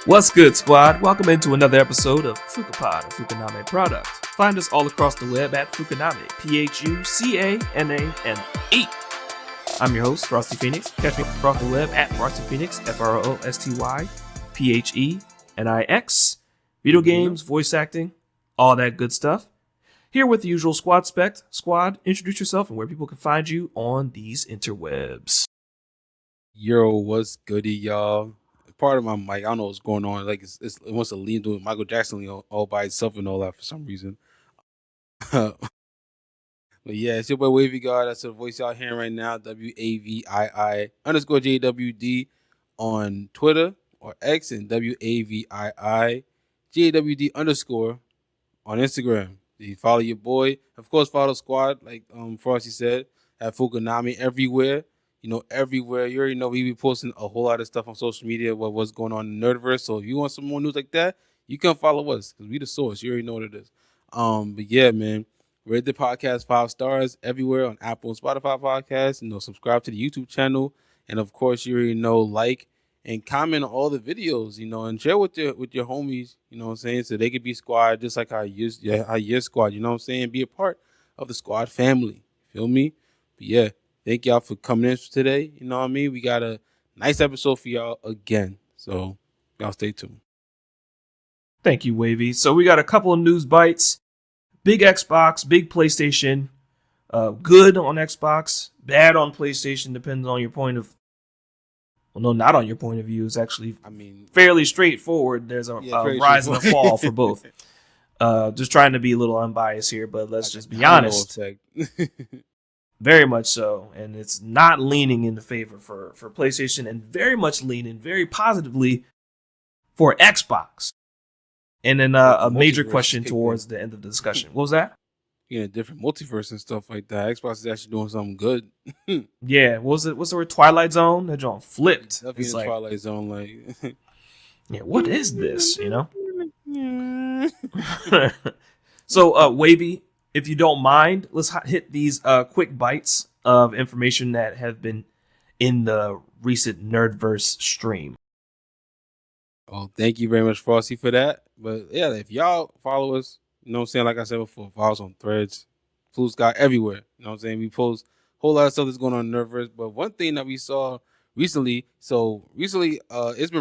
What's good, squad? Welcome into another episode of Phuca-Pod, a Phucaname product. Find us all across the web at Phucaname, Phucaname. I'm your host, Frosty Phoenix. Catch me across the web at Frosty Phoenix, FROSTYPHENIX. Video games, voice acting, all that good stuff. Here with the usual squad spec. Squad, introduce yourself and where people can find you on these interwebs. Yo, what's goody, y'all? Part of my mic, I don't know what's going on. Like it wants to lean to Michael Jackson all by itself and all that for some reason. But yeah, it's your boy Wavy God. That's the voice y'all hearing right now. WAVII_JWD on Twitter or X, and WAVII_JWD on Instagram. You follow your boy. Of course, follow the squad, like Frosty said, at Phucaname everywhere. Everywhere. You already know we be posting a whole lot of stuff on social media about what's going on in Nerdverse. So if you want some more news like that, you can follow us because we the source. You already know what it is. But yeah, man, rate the podcast 5 stars everywhere on Apple and Spotify podcasts. Subscribe to the YouTube channel, and of course, you already know, like and comment on all the videos. And share with your homies. You know what I'm saying, so they could be squad just like how your squad. You know what I'm saying, be a part of the squad family. Feel me? But yeah. Thank y'all for coming in today. You know what I mean? We got a nice episode for y'all again. So y'all stay tuned. Thank you, Wavy. So we got a couple of news bites. Big Xbox, big PlayStation. Good on Xbox, bad on PlayStation, depends on your point of... Well, no, not on your point of view. It's actually fairly straightforward. There's a rise and a fall for both. Just trying to be a little unbiased here, but let's just be honest. Very much so, and it's not leaning in the favor for PlayStation, and very much leaning very positively for Xbox. And then a major question towards the end of the discussion. What was that? Yeah, different multiverse and stuff like that. Xbox is actually doing something good. Yeah, what's the word? Twilight Zone? That joint flipped. Definitely it's like, Twilight Zone, like. Yeah, what is this? So, Wavy, if you don't mind, let's hit these quick bites of information that have been in the recent Nerdverse stream. Oh, thank you very much, Frosty, for that. But yeah, if y'all follow us, you know what I'm saying, like I said before, follow us on Threads, Blue Sky, everywhere. You know what I'm saying? We post a whole lot of stuff that's going on in Nerdverse. But one thing that we saw recently, it's been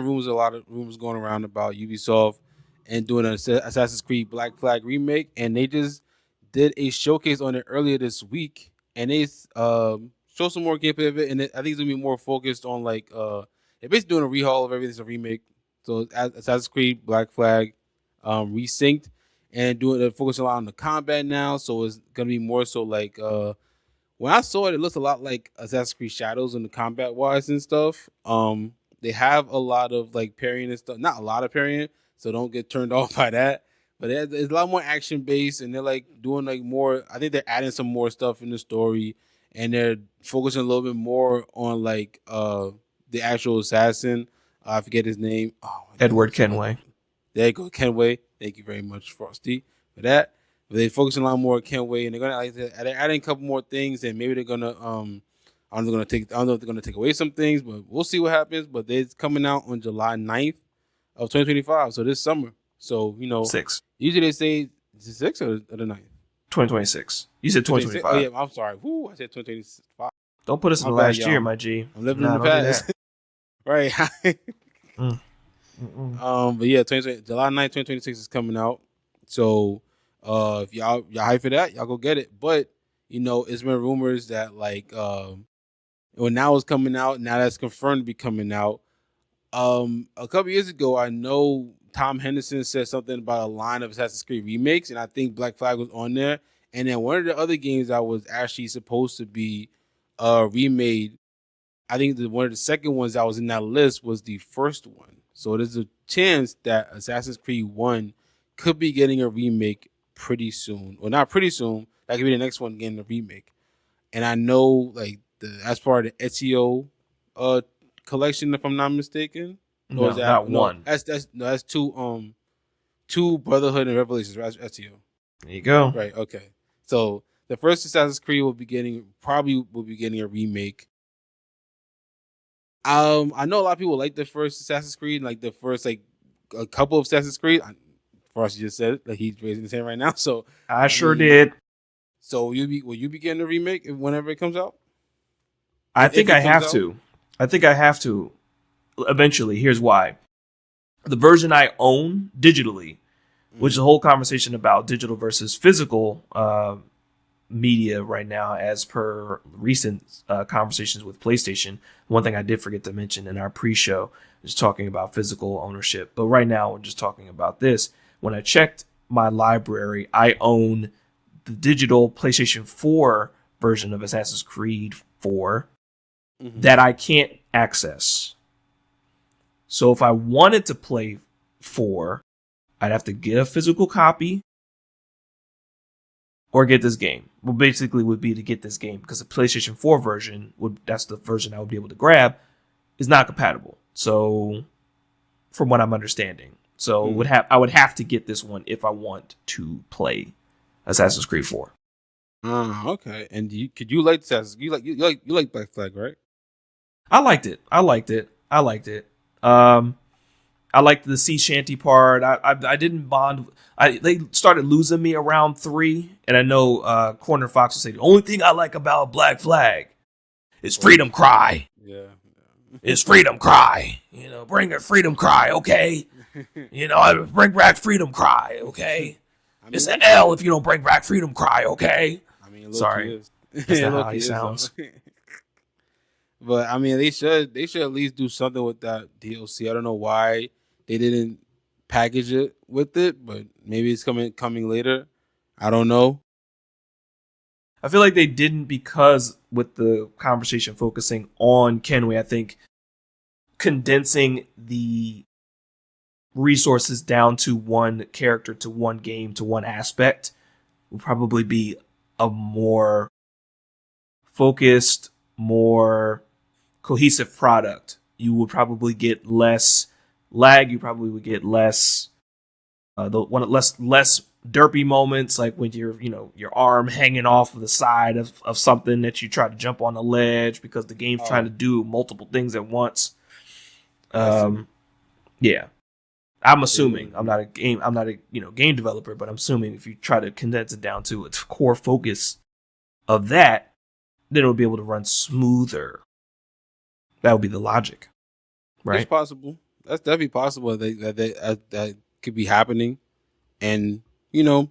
a lot of rumors going around about Ubisoft and doing an Assassin's Creed Black Flag remake, and they just did a showcase on it earlier this week, and they show some more gameplay of it, and I think it's gonna be more focused on they're basically doing a rehaul of everything. It's a remake, so Assassin's Creed Black Flag resynced, and focus a lot on the combat now. So it's gonna be more so when I saw it, it looked a lot like Assassin's Creed Shadows in the combat wise and stuff. They have a lot of parrying and stuff, not a lot of parrying, so don't get turned off by that. But it's a lot more action based, and they're doing more. I think they're adding some more stuff in the story, and they're focusing a little bit more on the actual assassin. I forget his name. Edward Kenway. There you go, Kenway. Thank you very much, Frosty, for that. But they're focusing a lot more on Kenway, and they're gonna they're adding a couple more things, and maybe they're gonna I don't know if they're gonna take away some things, but we'll see what happens. But they're coming out on July 9th of 2025, so this summer. So 6. Usually they say 6 or the 9th? 2026. You said 2025. Oh yeah, I'm sorry. Woo, I said 2025. Don't put us in the last year, my G. I'm living in the past. Right. But yeah, July 9th, 2026 is coming out. So if y'all hype for that, y'all go get it. But it's been rumors that when now it's coming out, now that's confirmed to be coming out. A couple years ago, I know Tom Henderson said something about a line of Assassin's Creed remakes, and I think Black Flag was on there. And then one of the other games that was actually supposed to be remade, I think one of the second ones that was in that list was the first one. So there's a chance that Assassin's Creed 1 could be getting a remake pretty soon. Or not pretty soon, that could be the next one getting a remake. And I know as part of the Ezio collection, if I'm not mistaken. No, not one. That's two Brotherhood and Revelations, right? Ezio. There you go. Right, okay. So the first Assassin's Creed will be getting a remake. I know a lot of people like the first Assassin's Creed, like the first a couple of Assassin's Creed. Frosty just said it, like he's raising his hand right now. So I sure did. So will you be getting a remake whenever it comes out? I think I have out? to. I think I have to eventually. Here's why. The version I own digitally, which is a whole conversation about digital versus physical media right now, as per recent conversations with PlayStation. One thing I did forget to mention in our pre-show is talking about physical ownership. But right now, we're just talking about this. When I checked my library, I own the digital PlayStation 4 version of Assassin's Creed 4 that I can't access. So if I wanted to play 4, I'd have to get a physical copy or get this game. Well, basically would be to get this game, because the PlayStation 4 version, that's the version I would be able to grab, is not compatible. So from what I'm understanding. So I would have to get this one if I want to play Assassin's Creed 4. Okay. And could you like Assassin's? You like Black Flag, right? I liked it. I liked the sea shanty part. I didn't bond. They started losing me around 3, and I know Corner Fox will say the only thing I like about Black Flag is Freedom Cry. Yeah. It's Freedom Cry. Bring a Freedom Cry, okay? Bring back Freedom Cry, okay? It's an L if you don't bring back Freedom Cry, okay? Sorry, that's not how he sounds. But I mean, they should at least do something with that DLC. I don't know why they didn't package it with it, but maybe it's coming later. I don't know. I feel like they didn't, because with the conversation focusing on Kenway, I think condensing the resources down to one character, to one game, to one aspect will probably be a more focused, more cohesive product. You would probably get less lag. You probably would get less less derpy moments, like when your arm hanging off of the side of something that you try to jump on a ledge because the game's trying to do multiple things at once. Yeah. I'm assuming. I'm not a game developer, but I'm assuming if you try to condense it down to its core focus of that, then it'll be able to run smoother. That would be the logic, right? It's possible. That's definitely possible that could be happening, and if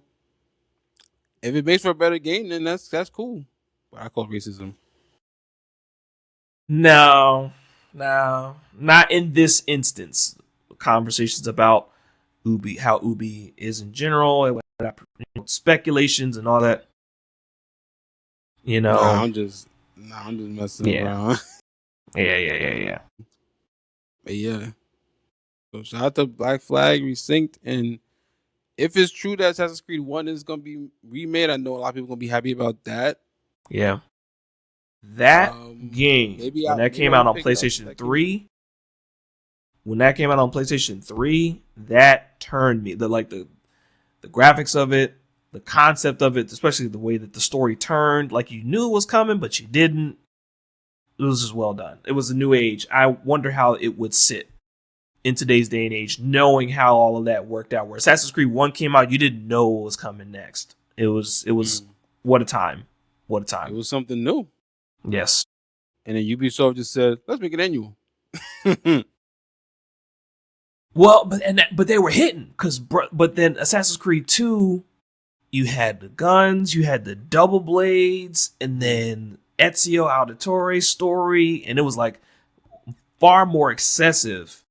it makes for a better game, then that's cool. But I call it racism. No, not in this instance. Conversations about Ubi, how Ubi is in general, speculations and all that. I'm just messing around. Yeah. But yeah. So shout out to Black Flag Resynced, and if it's true that Assassin's Creed 1 is gonna be remade, I know a lot of people gonna be happy about that. Yeah. That game, when that came out on PlayStation 3, that turned me. The graphics of it, the concept of it, especially the way that the story turned, like you knew it was coming, but you didn't. It was just well done. It was a new age. I wonder how it would sit in today's day and age, knowing how all of that worked out. Where Assassin's Creed 1 came out, you didn't know what was coming next. It was what a time. What a time. It was something new. Yes. And then Ubisoft just said, let's make it annual. Well, but they were hitting, but then Assassin's Creed 2, you had the guns, you had the double blades, and then Ezio Auditore's story, and it was like far more excessive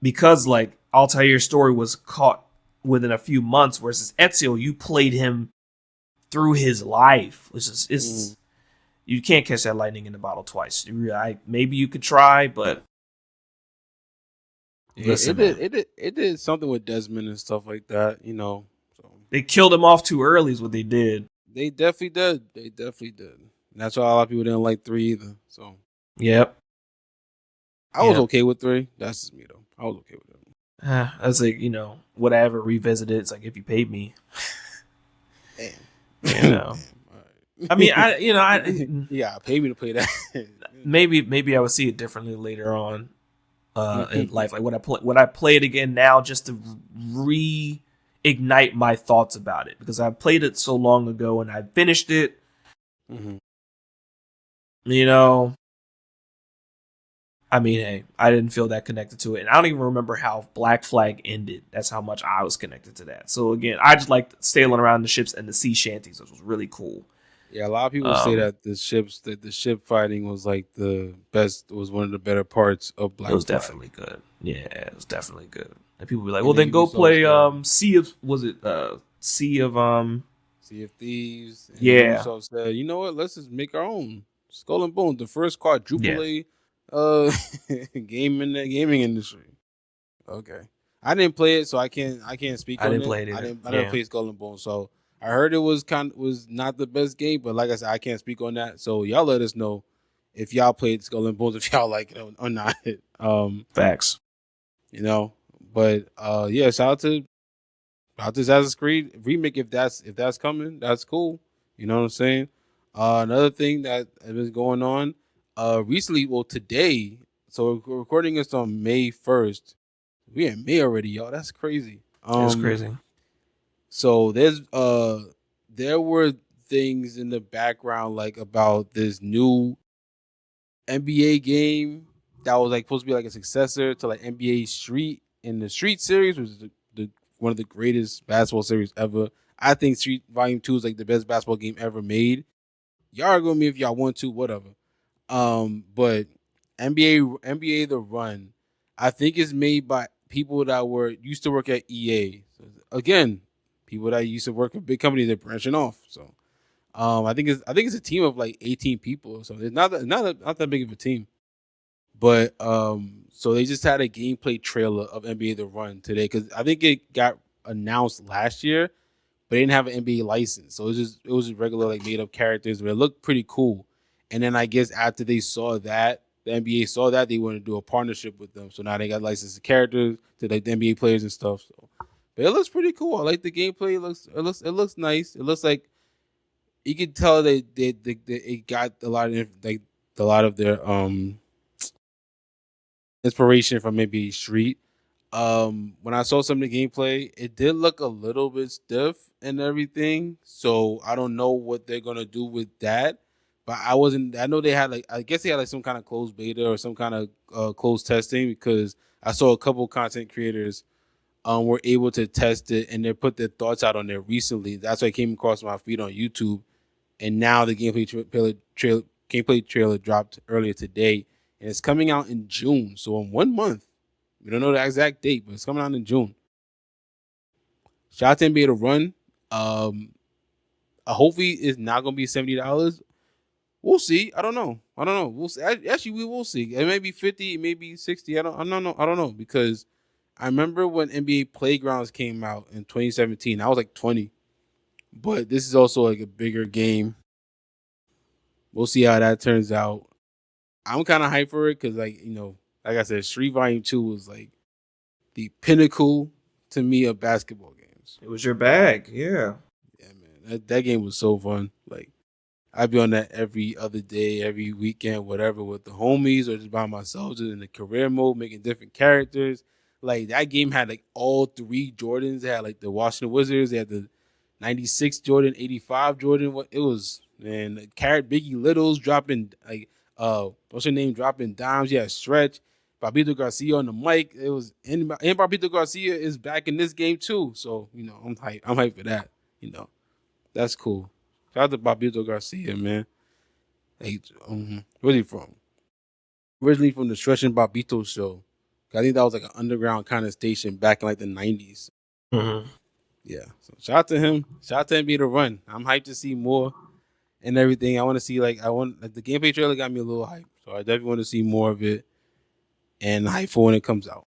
because like Altair's story was caught within a few months, versus Ezio, you played him through his life, which is you can't catch that lightning in the bottle twice. Maybe you could try, but it did something with Desmond and stuff like that, So they killed him off too early is what they did. They definitely did. And that's why a lot of people didn't like 3 either. So yep. I was okay with 3. That's just me though. I was okay with it. I was like, would I ever revisit it? It's like, if you paid me. Damn. I mean, yeah, pay me to play that. maybe I would see it differently later on. in life. Like when I play it again now, just to reignite my thoughts about it, because I played it so long ago and I finished it. Mm-hmm. You know, I mean, hey, I didn't feel that connected to it, and I don't even remember how Black Flag ended. That's how much I was connected to that. So again, I just liked sailing around the ships and the sea shanties. It was really cool. Yeah, a lot of people say that the ship fighting was like the best, was one of the better parts of It Black was Flag. definitely good. Yeah, it was definitely good. And people be like, And "Well, then then you be go so play sad. Sea of was it Sea of Sea of Thieves, and then yeah Ubisoft said, you know what? Let's just make our own Skull and Bones, the first quadruple yeah A uh game in the gaming industry. Okay, I didn't play it, so I can't speak I on didn't it. play it either. I never Yeah, played Skull and Bones, so I heard it was not the best game, but like I said, I can't speak on that. So y'all let us know if y'all played Skull and Bones, if y'all like it or not. facts. You know, but yeah, shout out to Assassin's Creed remake if that's coming. That's cool. You know what I'm saying? Another thing that has been going on recently, well today. So we're recording this on May 1st. We in May already, y'all. That's crazy. It's crazy. So there were things in the background like about this new NBA game that was like supposed to be like a successor to like NBA Street, in the Street series, which is the one of the greatest basketball series ever. I think Street Volume 2 is like the best basketball game ever made. Y'all are going me if y'all want to, whatever. But NBA The Run, I think is made by people that were used to work at EA. So again, people that used to work for big companies, they're branching off. So I think it's a team of like 18 people. So it's not that big of a team. But so they just had a gameplay trailer of NBA The Run today, because I think it got announced last year, but they didn't have an NBA license, so it was just regular like made up characters, but it looked pretty cool. And then I guess after they saw that, the NBA saw that, they wanted to do a partnership with them, so now they got licensed characters to like the NBA players and stuff. So, but it looks pretty cool. I like the gameplay. It looks nice. It looks like you can tell they it got a lot of like a lot of their inspiration from maybe Street. When I saw some of the gameplay, it did look a little bit stiff and everything. So I don't know what they're gonna do with that. But I wasn't. I know they had like. I guess they had like some kind of closed beta or some kind of closed testing, because I saw a couple content creators were able to test it and they put their thoughts out on there recently. That's why I came across my feed on YouTube, and now the gameplay trailer dropped earlier today, and it's coming out in June. So in 1 month, we don't know the exact date, but it's coming out in June. Shout out to NBA to run. Um, hopefully it's not gonna be $70. We'll see. I don't know. We'll see. Actually, we will see. It may be 50. It may be 60. I don't know. I don't know, because I remember when NBA Playgrounds came out in 2017. I was like 20, but this is also like a bigger game. We'll see how that turns out. I'm kind of hyped for it because, like, like I said, Street Volume 2 was like the pinnacle to me of basketball games. It was your bag. Yeah. Yeah, man. That game was so fun. Like, I'd be on that every other day, every weekend, whatever, with the homies or just by myself, just in the career mode, making different characters. Like, that game had like all three Jordans. It had like the Washington Wizards, they had the 96 Jordan, 85 Jordan. What it was, man. Carrot Biggie Littles dropping like what's her name, dropping dimes. Yeah, Stretch. Babito Garcia on the mic. It was and Babito Garcia is back in this game too. So, I'm hyped. I'm hyped for that. That's cool. Shout out to Babito Garcia, man. Hey, where's he from? Originally from the Stretch and Babito show. I think that was like an underground kind of station back in like the 90s. Mm-hmm. Yeah. So shout out to him. Shout out to NBA to run. I'm hyped to see more and everything. I want to see like the gameplay trailer got me a little hyped. So I definitely want to see more of it and hype for when it comes out.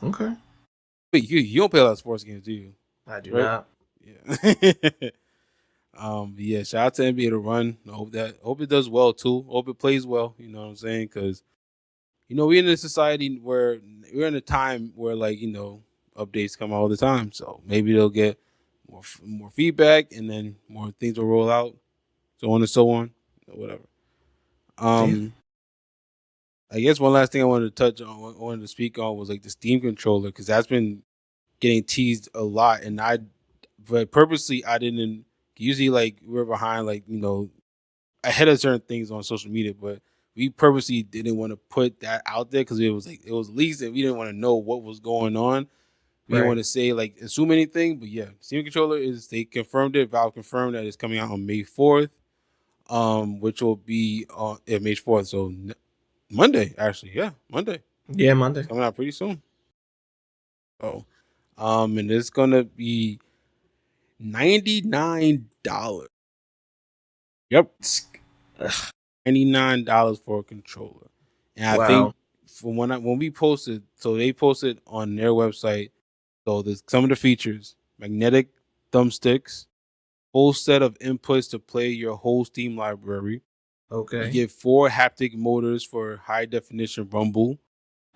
Okay. Wait, you don't play a lot of sports games, do you? I do Right? not. Yeah. Yeah, shout out to NBA to run. I hope it does well too. Hope it plays well, you know what I'm saying? Cause we're in a society where we're in a time where like, updates come out all the time. So maybe they'll get more feedback and then more things will roll out, so on and so on, whatever. Yeah. Um, I guess one last thing I wanted to touch on, I wanted to speak on was like the Steam controller, because that's been getting teased a lot, and but purposely I didn't. Usually, like we're behind, like ahead of certain things on social media, but we purposely didn't want to put that out there because it was leaked and we didn't want to know what was going on. We didn't want to say like assume anything, but yeah, Steam controller they confirmed it. Valve confirmed that it's coming out on May 4th, which will be on May 4th, so Monday actually, yeah, Monday. Yeah, Monday. It's coming out pretty soon. Oh, and it's gonna be $99. Yep, $99 for a controller. And I Wow. think from when we posted, so they posted on their website. So there's some of the features: magnetic thumbsticks, full set of inputs to play your whole Steam library. You Okay. get 4 haptic motors for high definition rumble.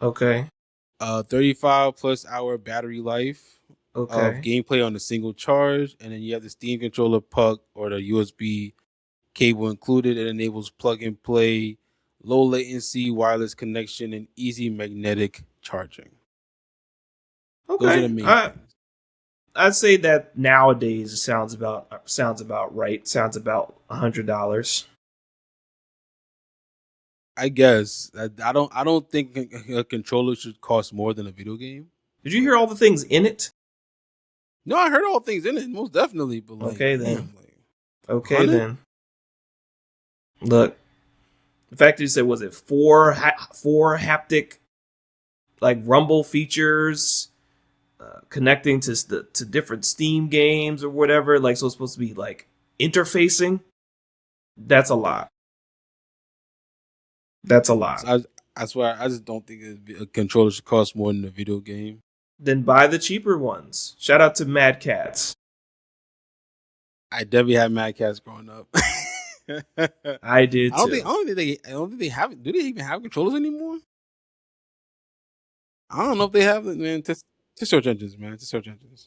Okay. 35 plus hour battery life of Okay. gameplay on a single charge, and then you have the Steam controller puck or the USB cable included. It enables plug and play, low latency wireless connection, and easy magnetic charging. Those are the Okay. main things. I'd say that nowadays it sounds about right. Sounds about $100. I guess I don't think a controller should cost more than a video game. Did you hear all the things in it? No, I heard all things in it, most definitely, but like, Okay then. damn, like, Okay 100? then. Look, the fact that you said was it four haptic like rumble features connecting to different Steam games or whatever. Like so, it's supposed to be like interfacing. That's a lot. That's a lot. So I swear, I just don't think a controller should cost more than a video game. Then buy the cheaper ones. Shout out to Mad Cats. I definitely had Mad Cats growing up. I did too. I don't think they have. Do they even have controllers anymore? I don't know if they have it, man. To search engines, man. To search engines.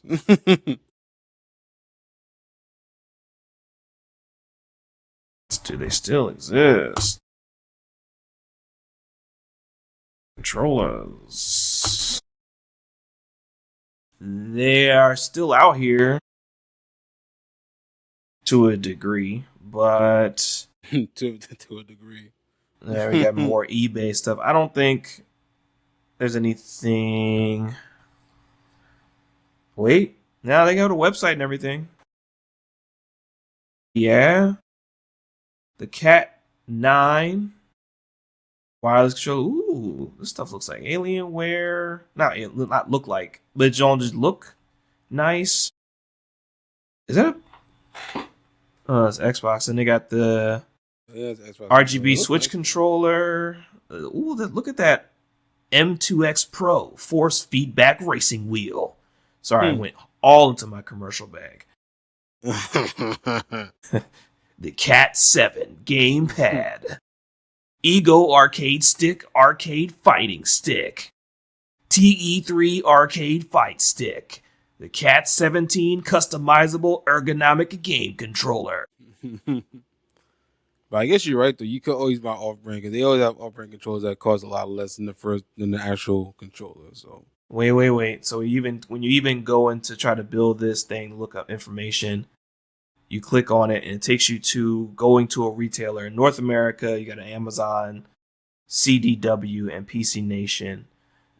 Do they still exist? Controllers. They are still out here to a degree, but to a degree. there we got more eBay stuff. I don't think there's anything. Wait, now they got a website and everything. Yeah, the Cat 9 wireless controller. Ooh, this stuff looks like Alienware. Not look like, but it don't just look nice. Is that a? Oh, it's Xbox, and they got the RGB Switch controller. Ooh, look at that M2X Pro force feedback racing wheel. Sorry, I went all into my commercial bag. The Cat 7 gamepad. Ego arcade stick, arcade fighting stick. TE3 arcade fight stick. The Cat 17 customizable ergonomic game controller. But I guess you're right though. You could always buy off-brand because they always have off-brand controllers that cost a lot less than the actual controller. So Wait. So when you even go in to try to build this thing, look up information, you click on it and it takes you to going to a retailer in North America. You got an Amazon, CDW, and PC Nation.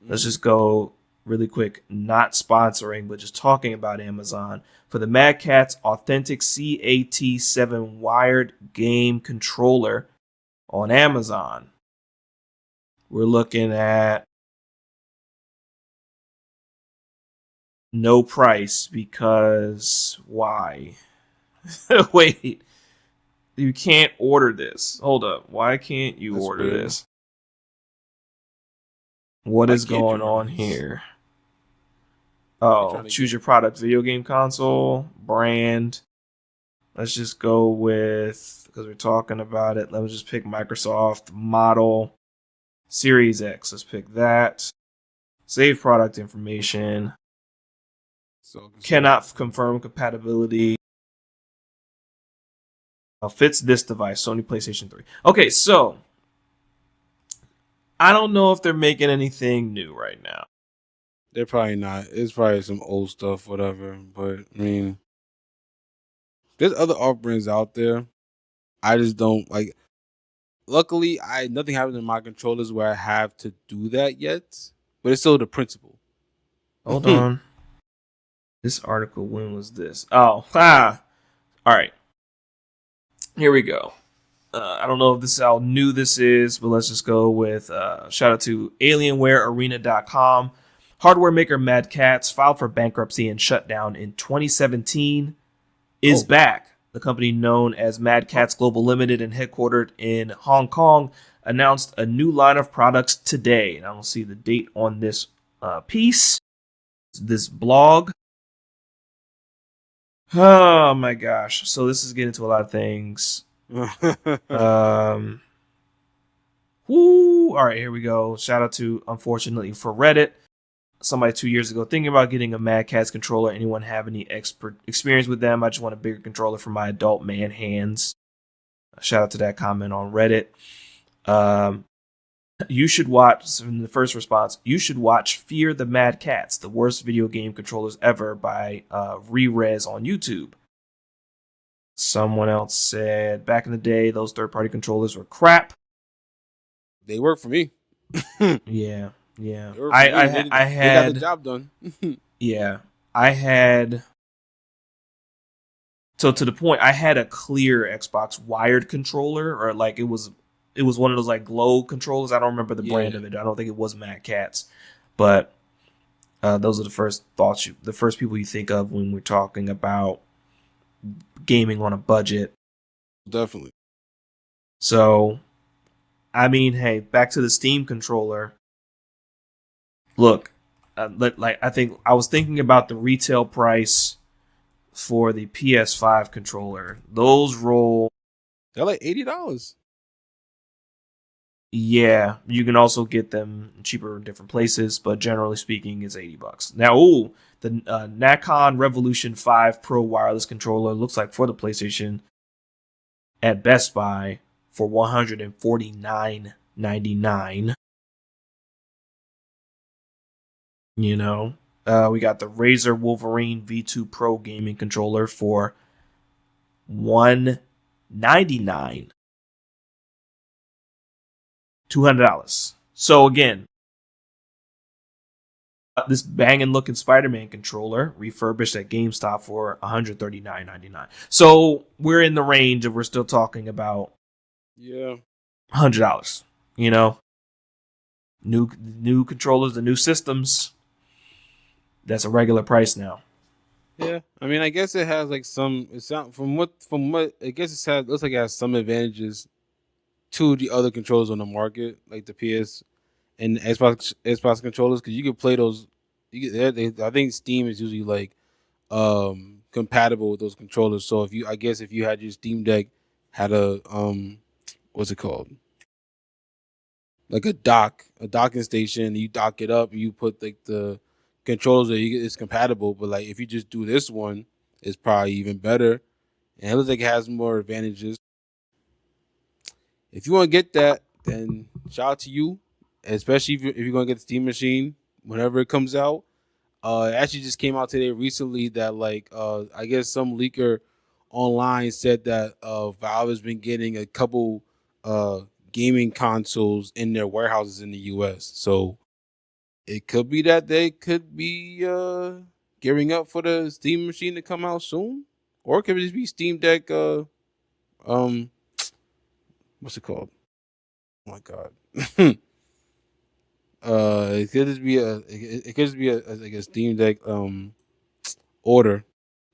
Let's just go really quick, not sponsoring, but just talking about Amazon. For the Mad Catz authentic CAT7 wired game controller on Amazon, we're looking at no price because why? Wait, you can't order this. Hold up. Why can't you order this? What is going on here? Oh, choose your product, video game console, brand. Let's just go with, because we're talking about it, let me just pick Microsoft model, Series X. Let's pick that. Save product information. Cannot confirm compatibility. Fits this device, Sony PlayStation 3. Okay, so I don't know if they're making anything new right now. They're probably not. It's probably some old stuff, whatever. But I mean, there's other off brands out there. I just don't like. Luckily, nothing happens in my controllers where I have to do that yet. But it's still the principle. Hold on. This article, when was this? Oh, all right. Here we go. I don't know if this is how new this is, but let's just go with shout out to AlienwareArena.com. Hardware maker Mad Catz filed for bankruptcy and shut down in 2017. Is back. The company known as Mad Catz Global Limited and headquartered in Hong Kong announced a new line of products today. And I don't see the date on this piece, this blog. Oh my gosh. So this is getting to a lot of things. All right, here we go. Shout out to, unfortunately for Reddit, somebody 2 years ago thinking about getting a Mad Catz controller. Anyone have any experience with them? I just want a bigger controller for my adult man hands. Shout out to that comment on Reddit. You should watch, in the first response, you should watch Fear the Mad Catz, the worst video game controllers ever by Re-Rez on YouTube. Someone else said, back in the day, those third-party controllers were crap. They work for me. Yeah. I had got the job done. Yeah, I had. So to the point, I had a clear Xbox wired controller, or like it was one of those like glow controllers. I don't remember the brand of it. I don't think it was Mad Catz, but those are the first thoughts, the first people you think of when we're talking about gaming on a budget. Definitely. So, I mean, hey, back to the Steam controller. Look, I was thinking about the retail price for the PS5 controller. Those roll. They're like $80. Yeah, you can also get them cheaper in different places, but generally speaking, it's $80. Now, the Nacon Revolution 5 Pro wireless controller looks like for the PlayStation at Best Buy for $149.99. You know, we got the Razer Wolverine V2 Pro gaming controller for $199. $200. So again, this banging looking Spider-Man controller refurbished at GameStop for $139.99. So we're in the range of, we're still talking about $100. You know, new controllers, the new systems. That's a regular price now. Yeah, I mean, I guess it has like some. It's not from what I guess it looks like it has some advantages to the other controllers on the market, like the PS and the Xbox controllers, because you can play those. I think Steam is usually like compatible with those controllers. So if you had your Steam Deck had a what's it called? Like a docking station, you dock it up, and you put like the controllers that it's compatible. But like if you just do this one, it's probably even better, and it looks like it has more advantages. If you want to get that, then shout out to you, especially if you're going to get the Steam Machine whenever it comes out. It actually just came out today recently that like I guess some leaker online said that Valve has been getting a couple gaming consoles in their warehouses in the US. So it could be that they could be gearing up for the Steam Machine to come out soon, or it could just be Steam Deck what's it called? Oh my god. It could just be like a Steam Deck order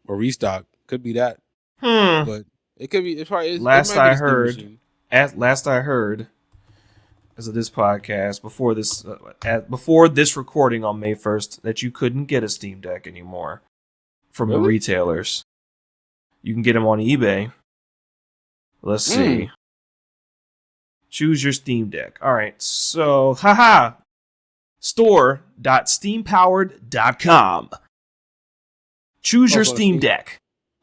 or restock. Could be that. But it could be. It's probably. Last I heard, as of this podcast, before this recording on May 1st, that you couldn't get a Steam Deck anymore from the retailers. You can get them on eBay. Let's see. Choose your Steam Deck. All right, so store.steampowered.com. Choose your Steam Deck.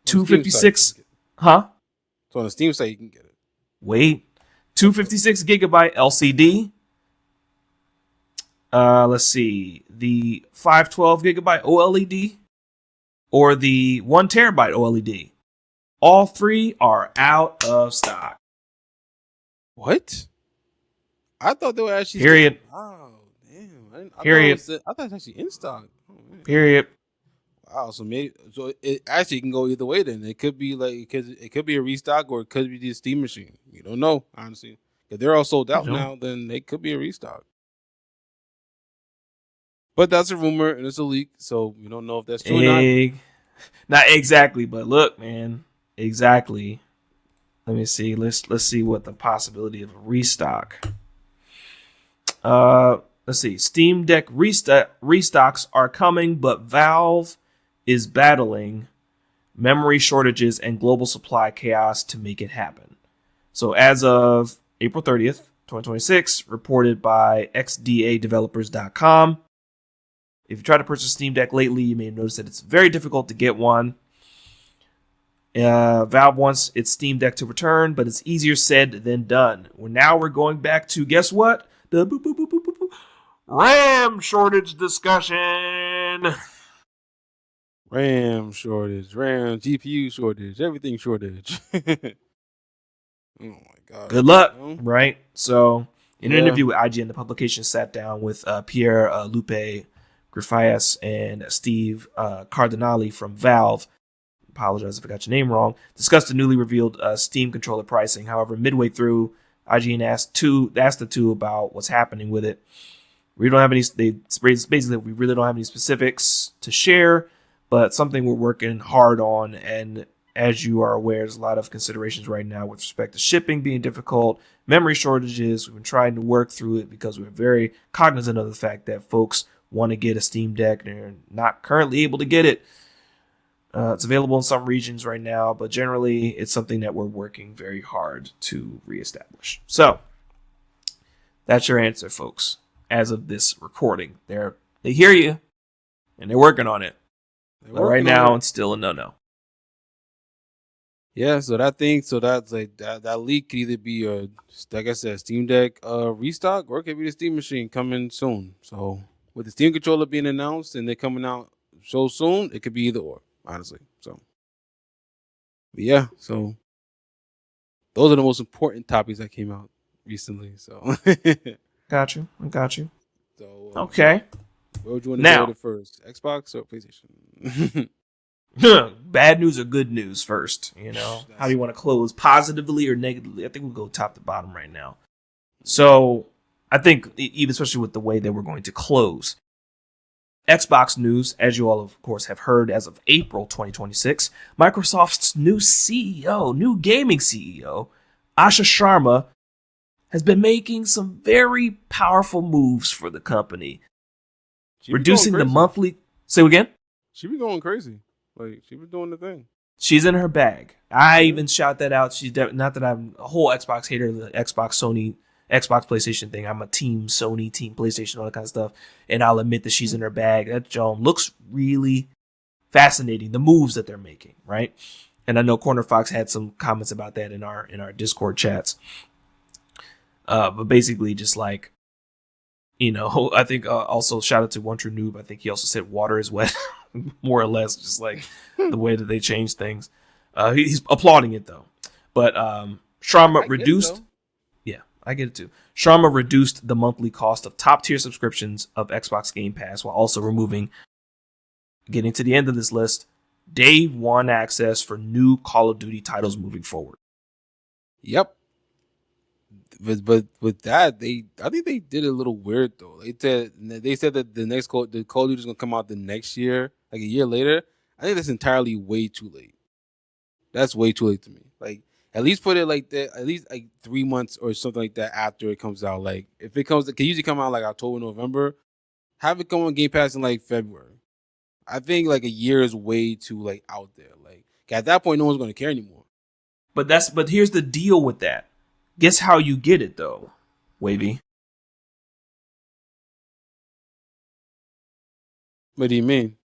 256. Huh? So on the Steam site you can get it. Wait. 256 gigabyte LCD. Let's see, the 512 gigabyte OLED or the 1 terabyte OLED. All three are out of stock. What? I thought they were actually Period. Wow, damn. Period. I thought it was actually in stock. Oh, man. Period. Wow, so it actually can go either way. Then it could be like it could be a restock or it could be the Steam machine. You don't know, honestly. If they're all sold out now, then it could be a restock. But that's a rumor and it's a leak, so we don't know if that's true or not. Not exactly, but look, man, exactly. Let me see. Let's see what the possibility of a restock. Let's see. Steam Deck restocks are coming, but Valve is battling memory shortages and global supply chaos to make it happen. So as of April 30th, 2026, reported by xdadevelopers.com. If you try to purchase Steam Deck lately, you may have noticed that it's very difficult to get one. Valve wants its Steam Deck to return, but it's easier said than done. Now we're going back to, guess what? The RAM shortage discussion. RAM shortage, RAM, GPU shortage, everything shortage. Oh my god. Good luck, right? So, in an interview with IGN, the publication sat down with Pierre Lupe Griffiths and Steve Cardinali from Valve. Apologize if I got your name wrong. Discussed the newly revealed Steam controller pricing. However, midway through, IGN asked the two about what's happening with it. We don't have any. Basically, we really don't have any specifics to share, but something we're working hard on. And as you are aware, there's a lot of considerations right now with respect to shipping being difficult, memory shortages. We've been trying to work through it because we're very cognizant of the fact that folks want to get a Steam Deck and they're not currently able to get it. It's available in some regions right now, but generally it's something that we're working very hard to reestablish. So that's your answer, folks. As of this recording, they hear you and they're working on it. But right now, it's still a no-no. Yeah, so that's like that leak could either be like I said, Steam Deck restock, or it could be the Steam machine coming soon. So with the Steam controller being announced and they're coming out so soon, it could be either or, honestly. So but yeah, so those are the most important topics that came out recently. So Got you. I got you. So okay. Where would you want to go to first? Xbox or PlayStation? Bad news or good news first? You know, how do you want to close, positively or negatively? I think we'll go top to bottom right now. So I think, even especially with the way that we're going to close, Xbox news, as you all of course have heard, as of April 2026, Microsoft's new CEO, new gaming CEO, Asha Sharma, has been making some very powerful moves for the company. Reducing the monthly... Say again? She be going crazy. Like, she be doing the thing. She's in her bag. I even shout that out. She's not that I'm a whole Xbox hater, the Xbox, Sony, Xbox, PlayStation thing. I'm a team Sony, team PlayStation, all that kind of stuff. And I'll admit that she's in her bag. That Joan looks really fascinating, the moves that they're making, right? And I know Corner Fox had some comments about that in our Discord chats. But basically, just like, you know, I think also shout out to One True Noob. I think he also said water is wet, more or less, just like the way that they change things. He's applauding it though. But Sharma reduced. Yeah, I get it too. Sharma reduced the monthly cost of top tier subscriptions of Xbox Game Pass while also removing, getting to the end of this list, day one access for new Call of Duty titles moving forward. Yep. But with that, I think they did it a little weird though. They said that the Call of Duty is gonna come out the next year, like a year later. I think that's entirely way too late. That's way too late to me. Like, at least put it like that, at least like 3 months or something like that after it comes out. Like, if it can usually come out like October, November. Have it come on Game Pass in like February. I think like a year is way too like out there. Like, at that point, no one's gonna care anymore. But here's the deal with that. Guess how you get it, though, Wavy? What do you mean?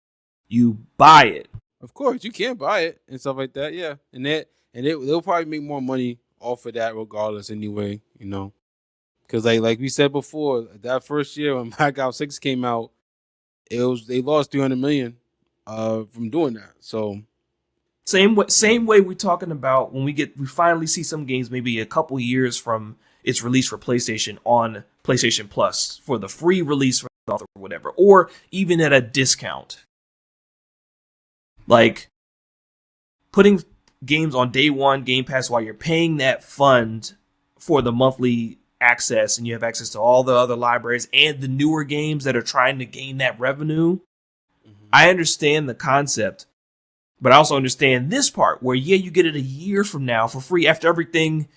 You buy it. Of course, you can buy it and stuff like that, yeah. And they'll probably make more money off of that regardless anyway, you know. Because like we said before, that first year when Black Ops 6 came out, they lost 300 million from doing that. So Same way we're talking about when we finally see some games maybe a couple years from its release for PlayStation on PlayStation Plus for the free release for the author or whatever, or even at a discount. Like putting games on day one Game Pass while you're paying that fund for the monthly access, and you have access to all the other libraries and the newer games that are trying to gain that revenue. I understand the concept, but I also understand this part where, you get it a year from now for free after everything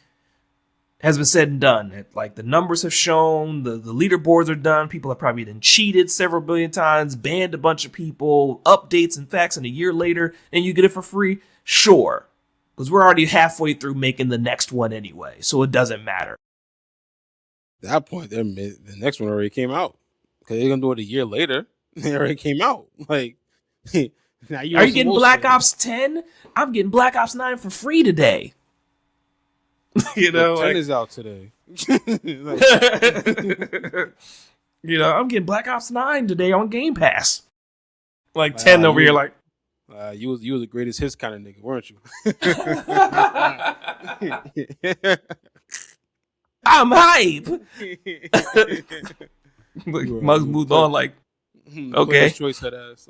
has been said and done. Like the numbers have shown, the leaderboards are done. People have probably been cheated several billion times, banned a bunch of people, updates and facts, and a year later, and you get it for free. Sure, because we're already halfway through making the next one anyway, so it doesn't matter. At that point, the next one already came out because they're gonna do it a year later. They already came out. Like, now are you getting Black Ops 10? I'm getting Black Ops 9 for free today. You know, 10 is out today. I'm getting Black Ops 9 today on Game Pass. Like 10 over here, like you was the greatest hits kind of nigga, weren't you? I'm hype. Muggs moved on like, okay. Choice that ass.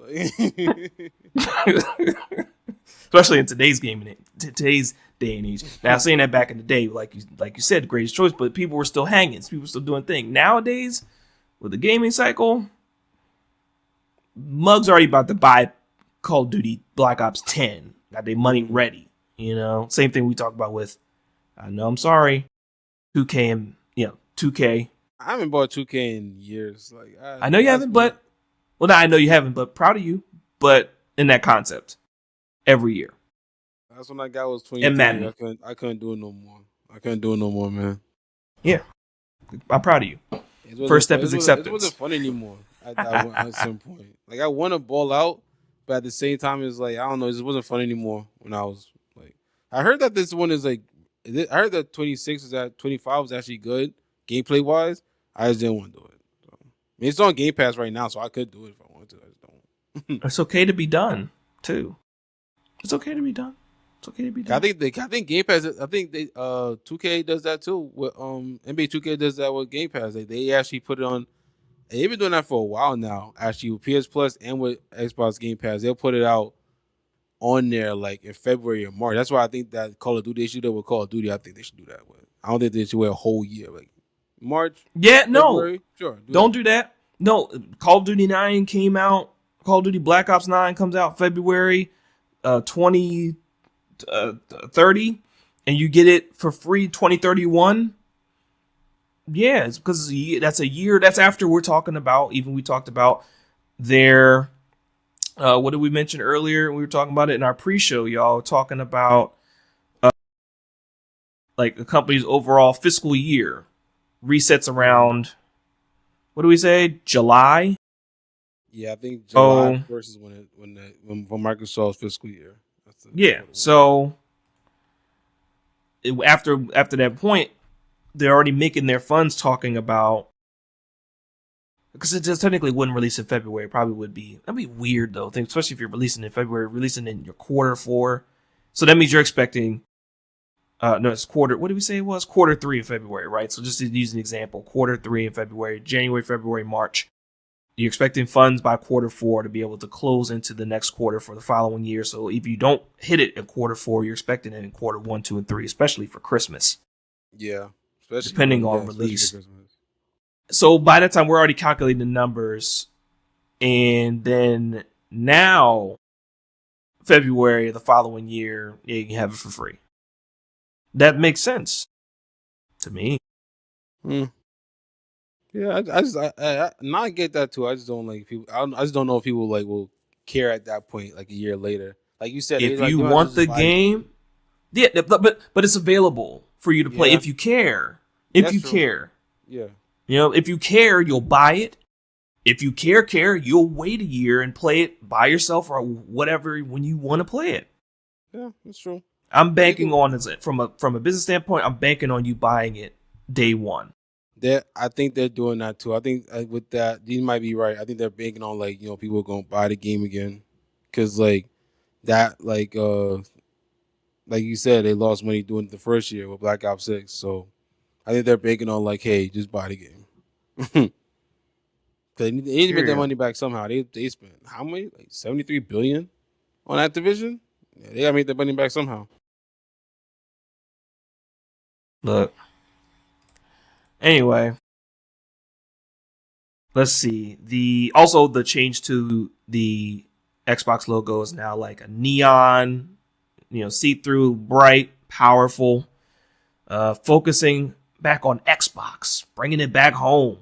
Especially in today's today's day and age. Now, saying that back in the day, like you said, greatest choice, but people were still hanging. People were still doing things. Nowadays, with the gaming cycle, Muggs already about to buy Call of Duty Black Ops 10. Got their money ready. Same thing we talked about with, I know I'm sorry, 2K and 2K. I haven't bought 2K in years. Like I know you haven't, but I know you haven't, but proud of you. But in that concept, every year. That's when I got was 23. And Madden. I couldn't do it no more. I couldn't do it no more, man. Yeah, I'm proud of you. First step is acceptance. It wasn't fun anymore at some point. Like I want to ball out, but at the same time, it's like I don't know. It just wasn't fun anymore when I was like. I heard that this one is like. I heard that 26 is at 25 was actually good gameplay wise. I just didn't want to do it. So, it's on Game Pass right now, so I could do it if I wanted to. I just don't. It's okay to be done too. It's okay to be done. It's okay to be done. I think Game Pass. I think 2K does that too. With NBA 2K does that with Game Pass. They actually put it on. They've been doing that for a while now. Actually, with PS Plus and with Xbox Game Pass, they'll put it out on there like in February or March. That's why I think that Call of Duty, they should do that with Call of Duty. I think they should do that with. I don't think they should wait a whole year, like March. Yeah, no, February. Sure. Don't do that. No, Call of Duty 9 came out. Call of Duty Black Ops 9 comes out February 2030, and you get it for free 2031. Yeah, it's because that's a year. That's after we're talking about. Even we talked about their. What did we mention earlier? We were talking about it in our pre-show, y'all. Talking about like a company's overall fiscal year resets around. What do we say? July. Yeah, I think July 1st is when Microsoft's fiscal year. So after that point, they're already making their funds talking about. Because it just technically wouldn't release in February. It probably would be. That'd be weird, though. Especially if you're releasing in February, releasing in your quarter 4. So that means you're expecting. No, it's quarter. What did we say it was? Quarter 3 in February, right? So just to use an example, quarter 3 in February, January, February, March. You're expecting funds by quarter 4 to be able to close into the next quarter for the following year. So if you don't hit it in quarter 4, you're expecting it in quarter 1, 2, and 3, especially for Christmas. Yeah, depending on release. So by that time, we're already calculating the numbers. And then now, February the following year, you can have it for free. That makes sense to me. Yeah, I get that too. I just don't like people. I just don't know if people like will care at that point, like a year later. Like you said, if you want the game, yeah, but it's available for you to play if you care. If you care, yeah. If you care, you'll buy it. If you care, you'll wait a year and play it by yourself or whatever when you want to play it. Yeah, that's true. I'm banking on from a business standpoint. I'm banking on you buying it day one. I think they're doing that too. I think with that, you might be right. I think they're banking on like people are gonna buy the game again, because like that like you said, they lost money doing it the first year with Black Ops 6. So I think they're banking on like, hey, just buy the game. Because they need to make that money back somehow. They spent how many, like 73 billion on Activision. Yeah, they gotta make that money back somehow. Look. Anyway, let's see. The change to the Xbox logo is now like a neon, see-through, bright, powerful, focusing back on Xbox, bringing it back home.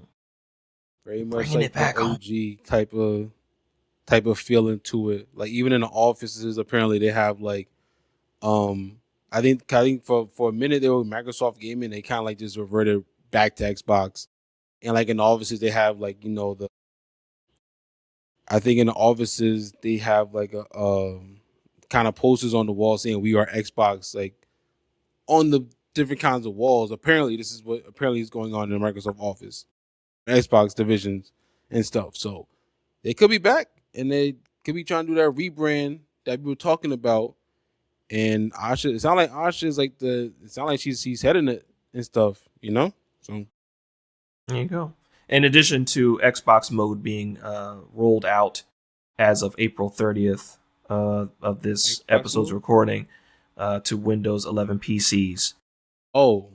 Very much like the OG type of feeling to it. Like even in the offices, apparently they have like I think for a minute they were Microsoft Gaming. They kind of like just reverted back to Xbox, and like in the offices they have like I think in the offices they have like a kind of posters on the wall saying "We are Xbox," like on the different kinds of walls. Apparently, this is what apparently is going on in the Microsoft Office, Xbox divisions and stuff. So they could be back, and they could be trying to do that rebrand that we were talking about. And Asha, it sounds like Asha is like it sounds like she's heading it and stuff, So there you go. In addition to Xbox mode being rolled out as of April 30th of this Xbox episode's mode? recording to Windows 11 PCs. Oh,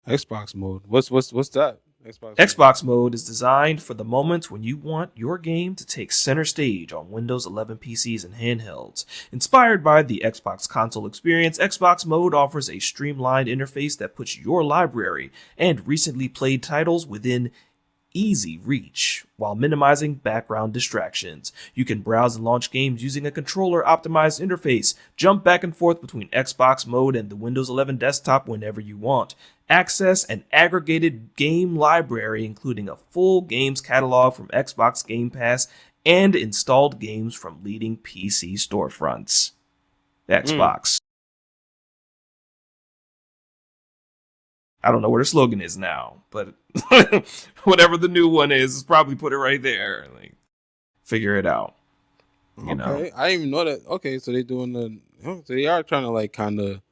Xbox mode. What's that? Xbox mode is designed for the moment when you want your game to take center stage on Windows 11 PCs and handhelds. Inspired by the Xbox console experience, Xbox mode offers a streamlined interface that puts your library and recently played titles within easy reach while minimizing background distractions. You can browse and launch games using a controller optimized interface, jump back and forth between Xbox mode and the Windows 11 desktop whenever you want. Access an aggregated game library including a full games catalog from Xbox Game Pass and installed games from leading PC storefronts. Xbox. I don't know what her slogan is now, but whatever the new one is probably put it right there. Like, figure it out. Okay, I didn't even know that. Okay, so they're doing so they are trying to like kind of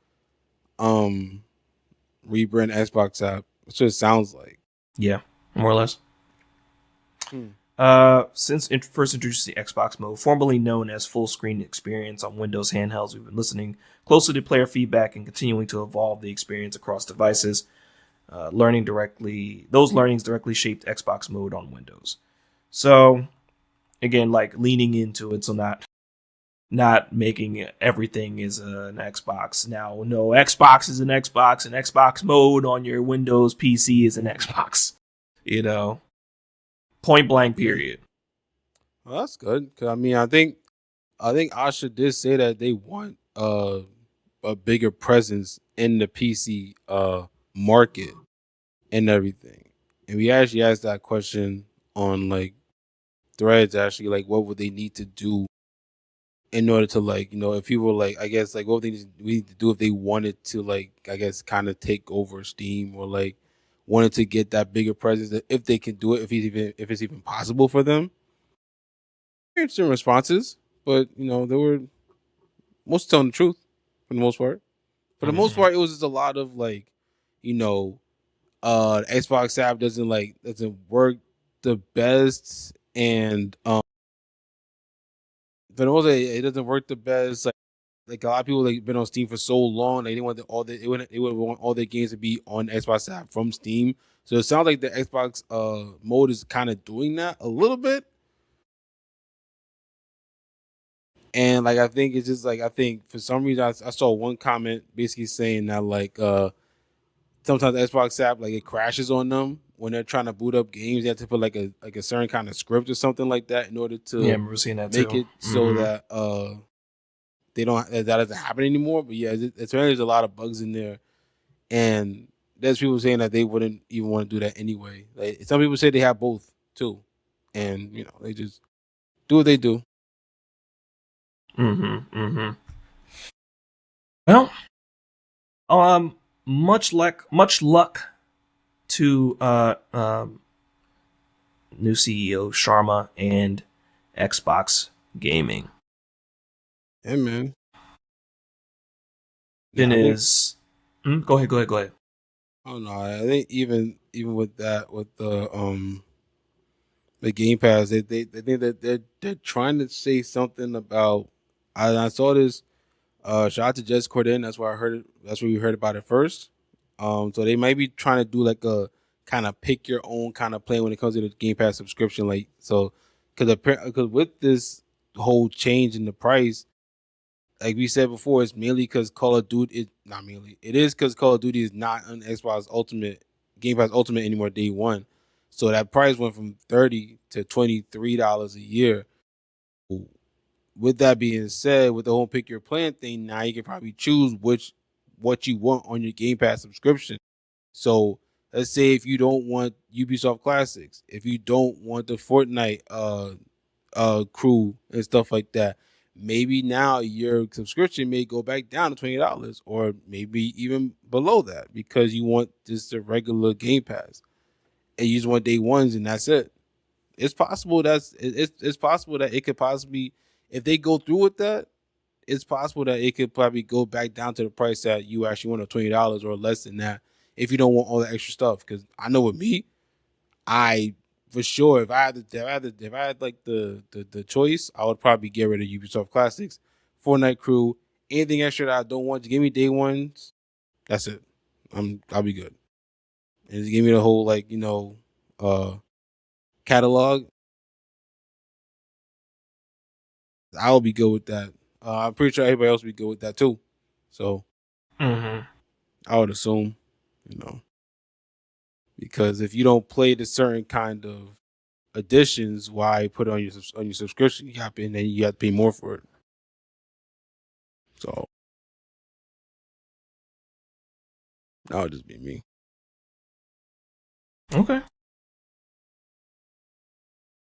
rebrand Xbox app. That's what it sounds like. Yeah, more or less. Since first introduced the Xbox mode, formerly known as full screen experience on Windows handhelds, we've been listening closely to player feedback and continuing to evolve the experience across devices. Those learnings directly shaped Xbox mode on Windows. So, again, like leaning into it, so not making everything is an Xbox. Now, no, Xbox is an Xbox, and Xbox mode on your Windows PC is an Xbox. Point blank, period. Well, that's good. Cause I mean, I think Asha did say that they want a bigger presence in the PC market and everything. And we actually asked that question on like threads. Actually, like, what would they need to do in order to like, if people like, I guess like, what would we need to do if they wanted to like, I guess, kind of take over Steam or like wanted to get that bigger presence, if they can do it, if it's even possible for them. Interesting responses, but they were most telling the truth for the most part. For the most part, it was just a lot of like, the Xbox app doesn't work the best, and for the most part, it doesn't work the best. Like a lot of people like been on Steam for so long, they didn't want they would want all their games to be on Xbox app from Steam. So it sounds like the Xbox mode is kind of doing that a little bit. And like I think it's just like I think for some reason I saw one comment basically saying that like sometimes the Xbox app like it crashes on them when they're trying to boot up games. They have to put like a certain kind of script or something like that in order to I remember seeing that make too. it so that they don't that doesn't happen anymore. But yeah, it's there's a lot of bugs in there, and there's people saying that they wouldn't even want to do that anyway. Like some people say they have both too, and they just do what they do. Well, much luck to new CEO Sharma and Xbox Gaming. Yeah, man. Then I think, is go ahead. I don't know. I think even with that, with the Game Pass, they think that they're trying to say something about. I saw this. Shout out to Jess Corden. That's where I heard it. That's where we heard about it first. So they might be trying to do like a kind of pick your own kind of plan when it comes to the Game Pass subscription. Like so, because with this whole change in the price, like we said before, it's mainly because Call of Duty. It not mainly. It is because Call of Duty is not on Xbox Ultimate Game Pass Ultimate anymore day one. So that price went from $30 to $23 a year. With that being said, with the whole pick your plan thing, now you can probably choose what you want on your Game Pass subscription. So let's say if you don't want Ubisoft Classics, if you don't want the Fortnite crew and stuff like that, maybe now your subscription may go back down to $20 or maybe even below that because you want just a regular Game Pass and you just want day ones and that's it. It's possible it's possible that it could possibly, if they go through with that, it's possible that it could probably go back down to the price that you actually want of $20 or less than that if you don't want all the extra stuff. Because I know with me, I for sure if I had like the choice, I would probably get rid of Ubisoft Classics, Fortnite Crew, anything extra that I don't want. Just give me day ones. That's it. I'll be good. And just give me the whole catalog. I'll be good with that. I'm pretty sure everybody else will be good with that too. So I would assume, you know, because if you don't play the certain kind of additions, why put it on your subscription? You have to, and then you have to pay more for it. So that would just be me. Okay.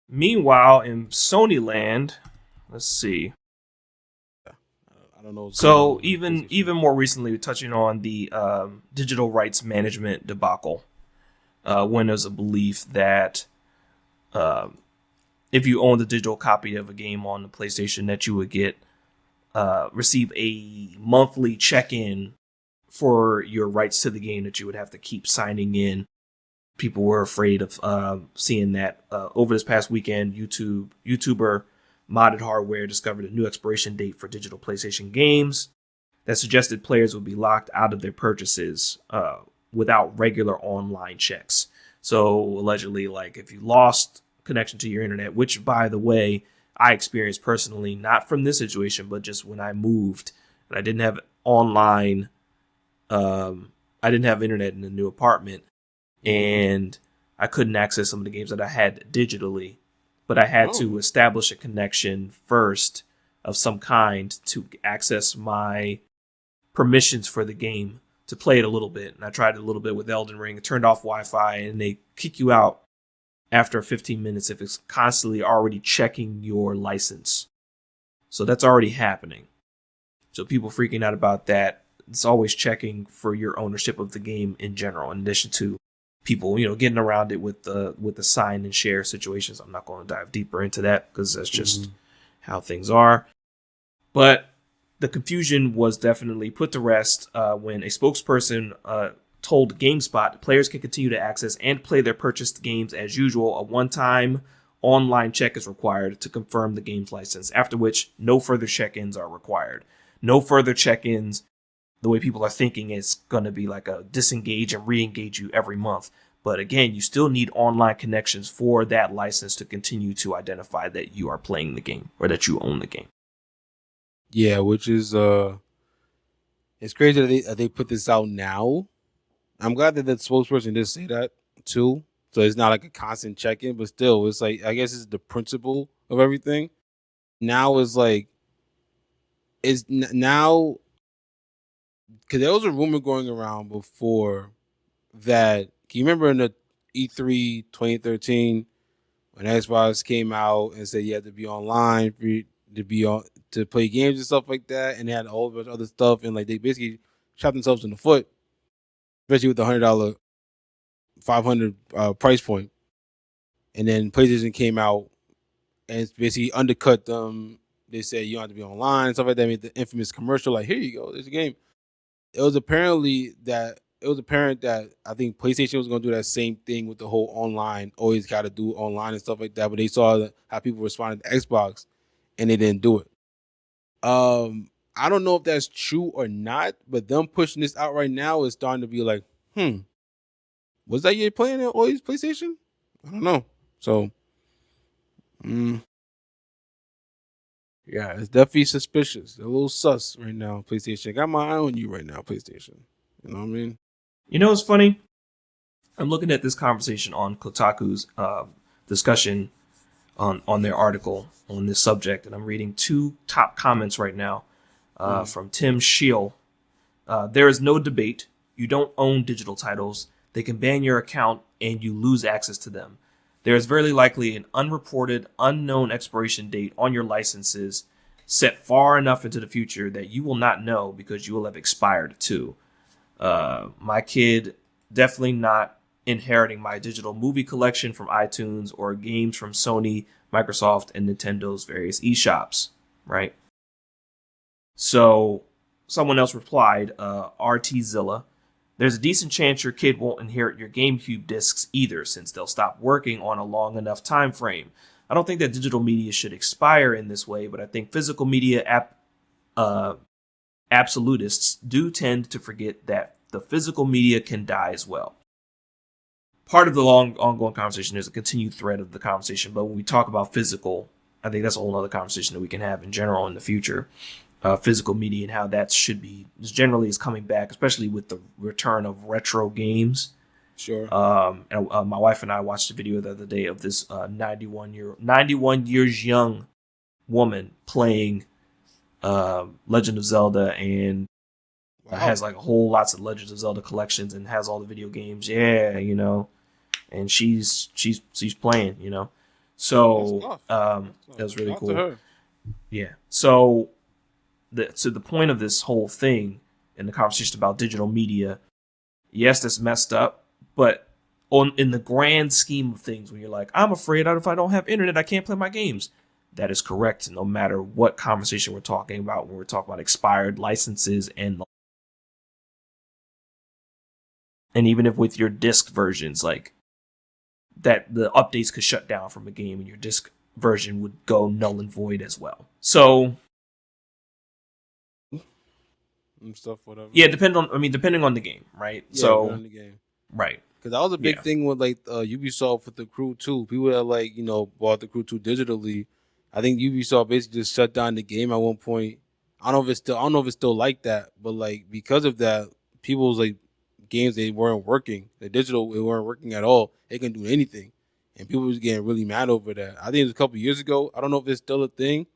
Meanwhile, in Sony land, let's see. I don't know what's going on So with even more recently, touching on the digital rights management debacle, when there's a belief that if you own the digital copy of a game on the PlayStation, that you would get receive a monthly check-in for your rights to the game, that you would have to keep signing in. People were afraid of seeing that. Over this past weekend, YouTuber Modded Hardware discovered a new expiration date for digital PlayStation games that suggested players would be locked out of their purchases without regular online checks. So allegedly, like if you lost connection to your internet, which by the way, I experienced personally, not from this situation, but just when I moved and I didn't have online, I didn't have internet in the new apartment, and I couldn't access some of the games that I had digitally, but I had to establish a connection first of some kind to access my permissions for the game to play it a little bit. And I tried it a little bit with Elden Ring. It turned off Wi-Fi, and they kick you out after 15 minutes if it's constantly already checking your license. So that's already happening. So people freaking out about that. It's always checking for your ownership of the game in general, in addition to people, getting around it with the sign and share situations. I'm not going to dive deeper into that because that's just how things are. But the confusion was definitely put to rest when a spokesperson told GameSpot players can continue to access and play their purchased games as usual. A one-time online check is required to confirm the game's license, after which no further check-ins are required. No further check-ins. The way people are thinking is going to be like a disengage and re-engage you every month. But again, you still need online connections for that license to continue to identify that you are playing the game or that you own the game. Yeah, which is it's crazy that they put this out now. I'm glad that the spokesperson did say that too. So it's not like a constant check-in, but still, it's like I guess it's the principle of everything. Now is like now because there was a rumor going around before that. Can you remember in the E3 2013 when Xbox came out and said you had to be online for you to be on to play games and stuff like that, and they had a whole bunch of other stuff, and like they basically shot themselves in the foot, especially with the $100 $500 price point, and then PlayStation came out and basically undercut them. They said you don't have to be online and stuff like that. Made the infamous commercial like, "Here you go, there's a game." It was apparent that I think PlayStation was going to do that same thing with the whole online. Always got to do online and stuff like that. But they saw how people responded to Xbox, and they didn't do it. I don't know if that's true or not, but them pushing this out right now is starting to be like, was that you playing it always PlayStation? I don't know. So, yeah, it's definitely suspicious. A little sus right now, PlayStation. I got my eye on you right now, PlayStation. You know what I mean? You know what's funny? I'm looking at this conversation on Kotaku's discussion on their article on this subject, and I'm reading two top comments right now from Tim Scheel. There is no debate. You don't own digital titles. They can ban your account and you lose access to them. There is very likely an unreported, unknown expiration date on your licenses set far enough into the future that you will not know because you will have expired too. My kid definitely not inheriting my digital movie collection from iTunes or games from Sony, Microsoft, and Nintendo's various eShops, right? So someone else replied, RTZilla, there's a decent chance your kid won't inherit your GameCube discs either, since they'll stop working on a long enough time frame. I don't think that digital media should expire in this way, but I think physical media absolutists do tend to forget that the physical media can die as well. Part of the long ongoing conversation, there's a continued thread of the conversation, but when we talk about physical, I think that's a whole other conversation that we can have in general in the future. Physical media and how that should be generally is coming back, especially with the return of retro games. Sure. And my wife and I watched a video the other day of this 91 years young woman playing Legend of Zelda, and has like lots of Legends of Zelda collections and has all the video games. Yeah, you know, and she's playing, you know. So that was really cool. Yeah. So the point of this whole thing and the conversation about digital media, yes, that's messed up, but in the grand scheme of things, when you're like, I'm afraid if I don't have internet, I can't play my games. That is correct, no matter what conversation we're talking about, when we're talking about expired licenses and even if with your disc versions, like that the updates could shut down from a game and your disc version would go null and void as well. So stuff, whatever. Yeah, depending on the game, right? Yeah, so on the game. Right. Because that was a big thing with like Ubisoft with the Crew 2. People that like, bought the Crew 2 digitally. I think Ubisoft basically just shut down the game at one point. I don't know if it's still like that, but like because of that, people's like games, they weren't working. The digital, it weren't working at all. They couldn't do anything. And people was getting really mad over that. I think it was a couple years ago. I don't know if it's still a thing.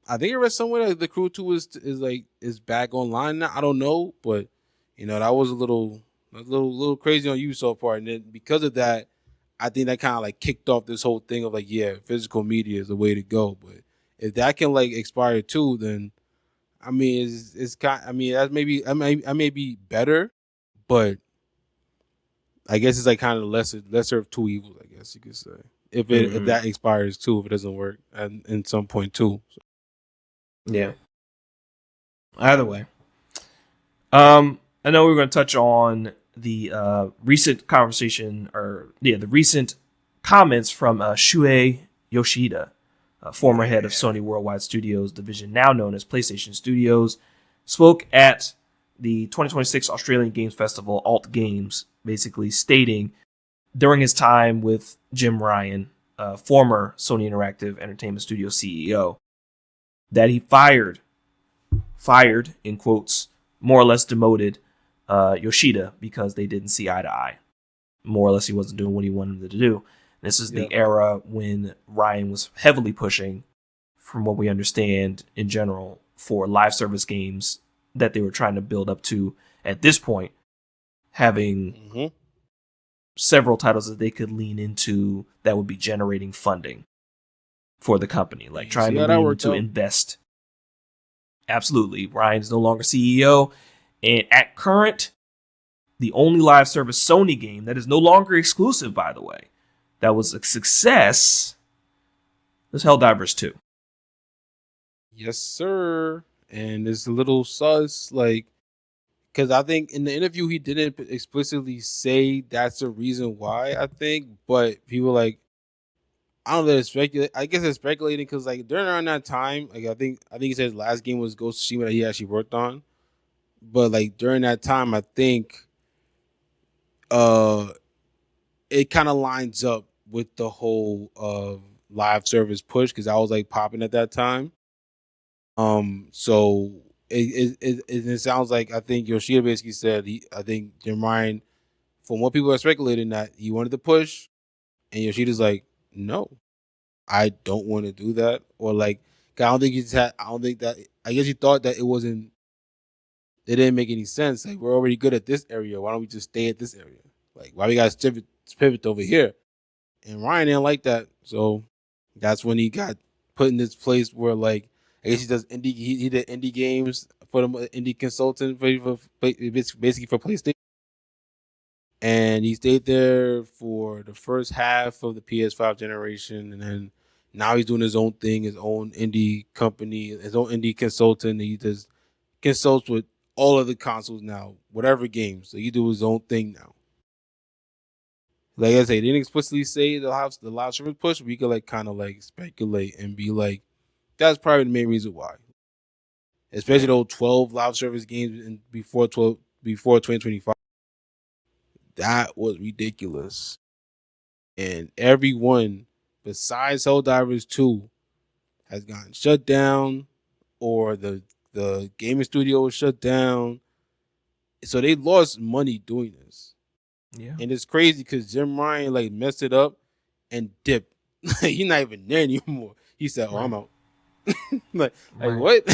I think I read somewhere that the Crew 2 is back online now. I don't know, but that was a little crazy on Ubisoft part. And then because of that, I think that kind of like kicked off this whole thing of like, yeah, physical media is the way to go. But if that can like expire too, then I mean, it's kind. I mean, that I may be better, but I guess it's like kind of lesser of two evils. I guess you could say if that expires too, if it doesn't work, and in some point too. So. Yeah. Either way, I know we're going to touch on the recent conversation, the recent comments from Shuhei Koshida, former head of Sony Worldwide Studios division, now known as PlayStation Studios, spoke at the 2026 Australian Games Festival, Alt Games, basically stating during his time with Jim Ryan, former Sony Interactive Entertainment Studio CEO, that he fired, in quotes, more or less demoted Yoshida because they didn't see eye to eye. More or less, he wasn't doing what he wanted them to do. This is the era when Ryan was heavily pushing, from what we understand in general, for live service games that they were trying to build up to at this point, having several titles that they could lean into that would be generating funding for the company, like trying to lean to invest. Absolutely. Ryan's no longer CEO. And at current, the only live service Sony game that is no longer exclusive, by the way, that was a success, is Helldivers 2. Yes, sir. And it's a little sus, like, because I think in the interview he didn't explicitly say that's the reason why. I think, but people like, I don't know. They're speculate. I guess they're speculating because like during around that time, like I think he said his last game was Ghost of Tsushima that he actually worked on. But like during that time, I think uh it kind of lines up with the whole live service push because I was like popping at that time. So it sounds like I think Yoshida basically said I think Jim Ryan, from what people are speculating, that he wanted to push, and Yoshida's like, no, I don't want to do that, or like, I don't think he's had. I don't think that. I guess he thought that it wasn't. It didn't make any sense. Like, we're already good at this area. Why don't we just stay at this area? Like, why we got to pivot over here? And Ryan didn't like that, so that's when he got put in this place where, like, I guess he does indie. He did indie games for the indie consultant for basically for PlayStation, and he stayed there for the first half of the PS5 generation, and then now he's doing his own thing, his own indie company, his own indie consultant. He does consults with all of the consoles now, whatever games. So he do his own thing now. Like I say, they didn't explicitly say the live service push. We could like kind of like speculate and be like, that's probably the main reason why. Especially those 12 live service games before 2025. That was ridiculous. And everyone besides Helldivers 2 has gotten shut down, or the gaming studio was shut down. So they lost money doing this. Yeah. And it's crazy because Jim Ryan like messed it up and dipped. He's not even there anymore. He said, "Oh, I'm out." like what?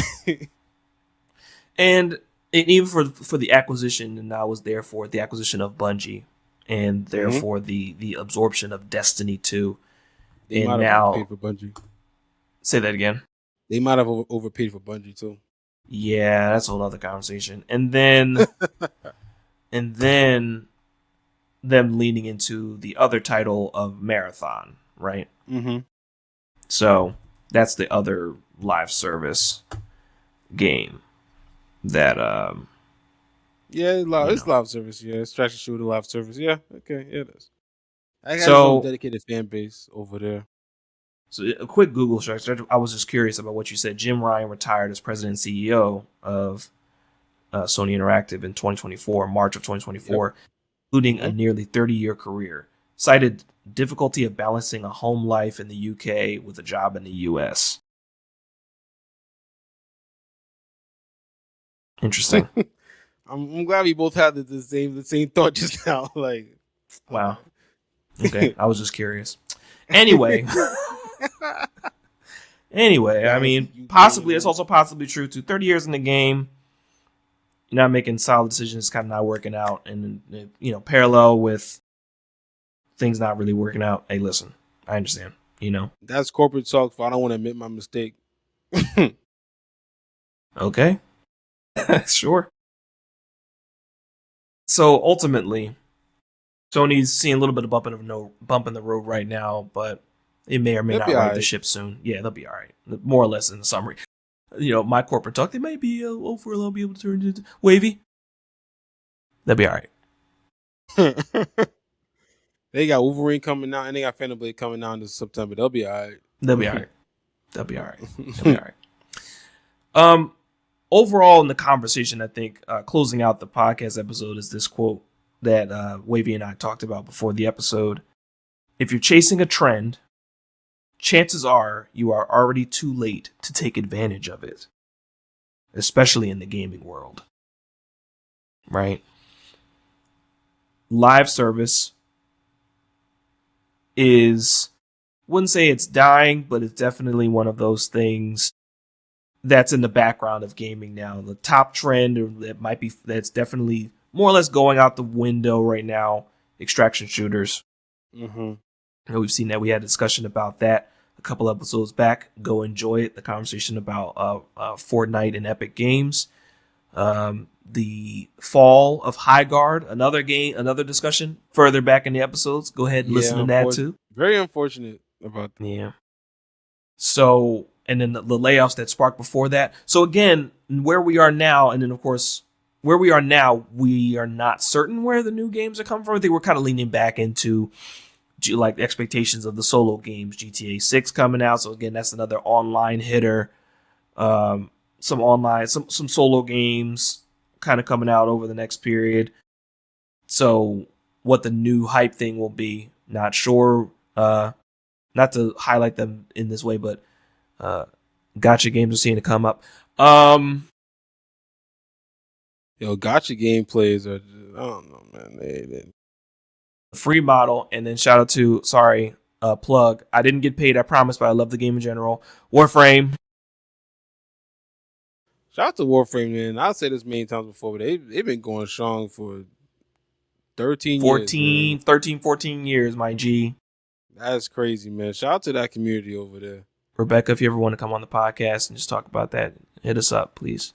And even for the acquisition, and I was there for the acquisition of Bungie, and therefore the absorption of Destiny 2. They and might have now overpaid for Bungie. Say that again. They might have overpaid for Bungie too. Yeah, that's a whole other conversation. And then them leaning into the other title of Marathon, right? Mm-hmm. So that's the other live service game that it's live service. Yeah, it's traction shooter live service. Yeah, okay, yeah, it is. I got So- some dedicated fan base over there. So a quick Google search. I was just curious about what you said. Jim Ryan retired as president and CEO of Sony Interactive in 2024, March of 2024, including a nearly 30-year career. Cited difficulty of balancing a home life in the UK with a job in the US. Interesting. I'm glad we both had the same thought just now. Like, Wow. Okay, I was just curious. Anyway, I mean, possibly it's also possibly true too. 30 years in the game, you're not making solid decisions, kind of not working out, and parallel with things not really working out. Hey, listen, I understand. That's corporate talk. I don't want to admit my mistake. Okay, sure. So ultimately, Sony's seeing a little bit of bump in the road right now, but it may or may not right the ship soon. Yeah, they'll be all right. More or less in the summary. My corporate talk, they might be over a little, be able to turn into wavy. They'll be all right. They got Wolverine coming out, and they got Phantom Blade coming out in September. They'll be all right. They'll be all right. They'll be all right. They'll be all right. Overall, in the conversation, I think closing out the podcast episode is this quote that Wavy and I talked about before the episode. If you're chasing a trend, chances are you are already too late to take advantage of it, especially in the gaming world. Right? Live service wouldn't say it's dying, but it's definitely one of those things that's in the background of gaming now. The top trend that's definitely more or less going out the window right now, extraction shooters. Mm-hmm. And we've seen that. We had a discussion about that a couple episodes back. Go enjoy it. The conversation about Fortnite and Epic Games. The fall of High Guard, another game, another discussion further back in the episodes. Go ahead and listen to that too. Very unfortunate about that. Yeah. So, and then the layoffs that sparked before that. So again, where we are now, and then of course, where we are now, we are not certain where the new games are coming from. I think we're kind of leaning back into like expectations of the solo games. GTA 6 coming out. So again, that's another online hitter. Some solo games kind of coming out over the next period. So what the new hype thing will be, not sure. Not to highlight them in this way, but gotcha games are seeing to come up. Gotcha gameplays are just, I don't know, man. They free model, and then shout out to plug. I didn't get paid, I promise, but I love the game in general. Warframe. Shout out to Warframe, man. I've said this many times before, but they've been going strong for 13 years. 14 years, my G. That's crazy, man. Shout out to that community over there. Rebecca, if you ever want to come on the podcast and just talk about that, hit us up, please.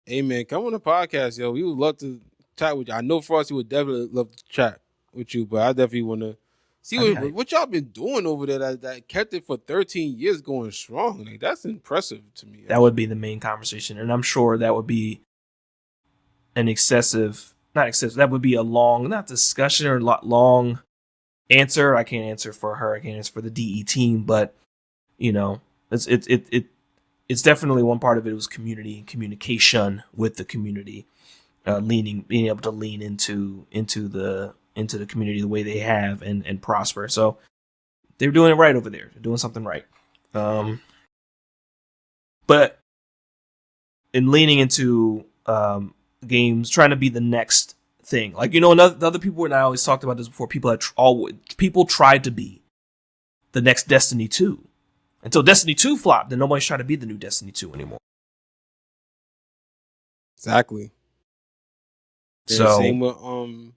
Hey, man, come on the podcast, yo. We would love to chat with you. I know Frosty would definitely love to chat with you, but I definitely want to see what y'all been doing over there that kept it for 13 years going strong. Like, that's impressive to me. That would be the main conversation, and I'm sure that would be an that would be a long, not discussion or long answer. I can't answer for her. I can't answer for the DE team, but it's definitely one part of it was community and communication with the community, being able to lean into the community the way they have and prosper. So they're doing it right over there. They're doing something right. But in leaning into games, trying to be the next thing, like the other people, and I always talked about this before. People tried to be the next Destiny 2 until Destiny 2 flopped, and nobody's trying to be the new Destiny 2 anymore. Exactly. So same with and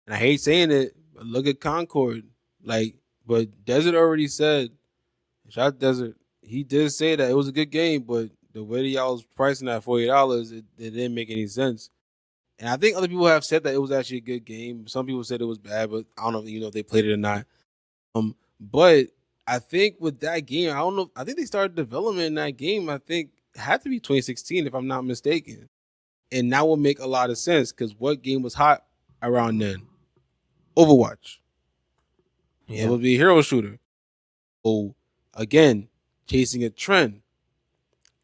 I hate saying it, but look at Concord. But Desert already said, shout Desert. He did say that it was a good game, but the way that y'all was pricing at $40, it didn't make any sense. And I think other people have said that it was actually a good game. Some people said it was bad, but I don't know, if they played it or not. But I think with that game, I don't know. I think they started development in that game. I think it had to be 2016, if I'm not mistaken. And that will make a lot of sense because what game was hot around then? Overwatch. Yeah. It would be a hero shooter. So again, chasing a trend,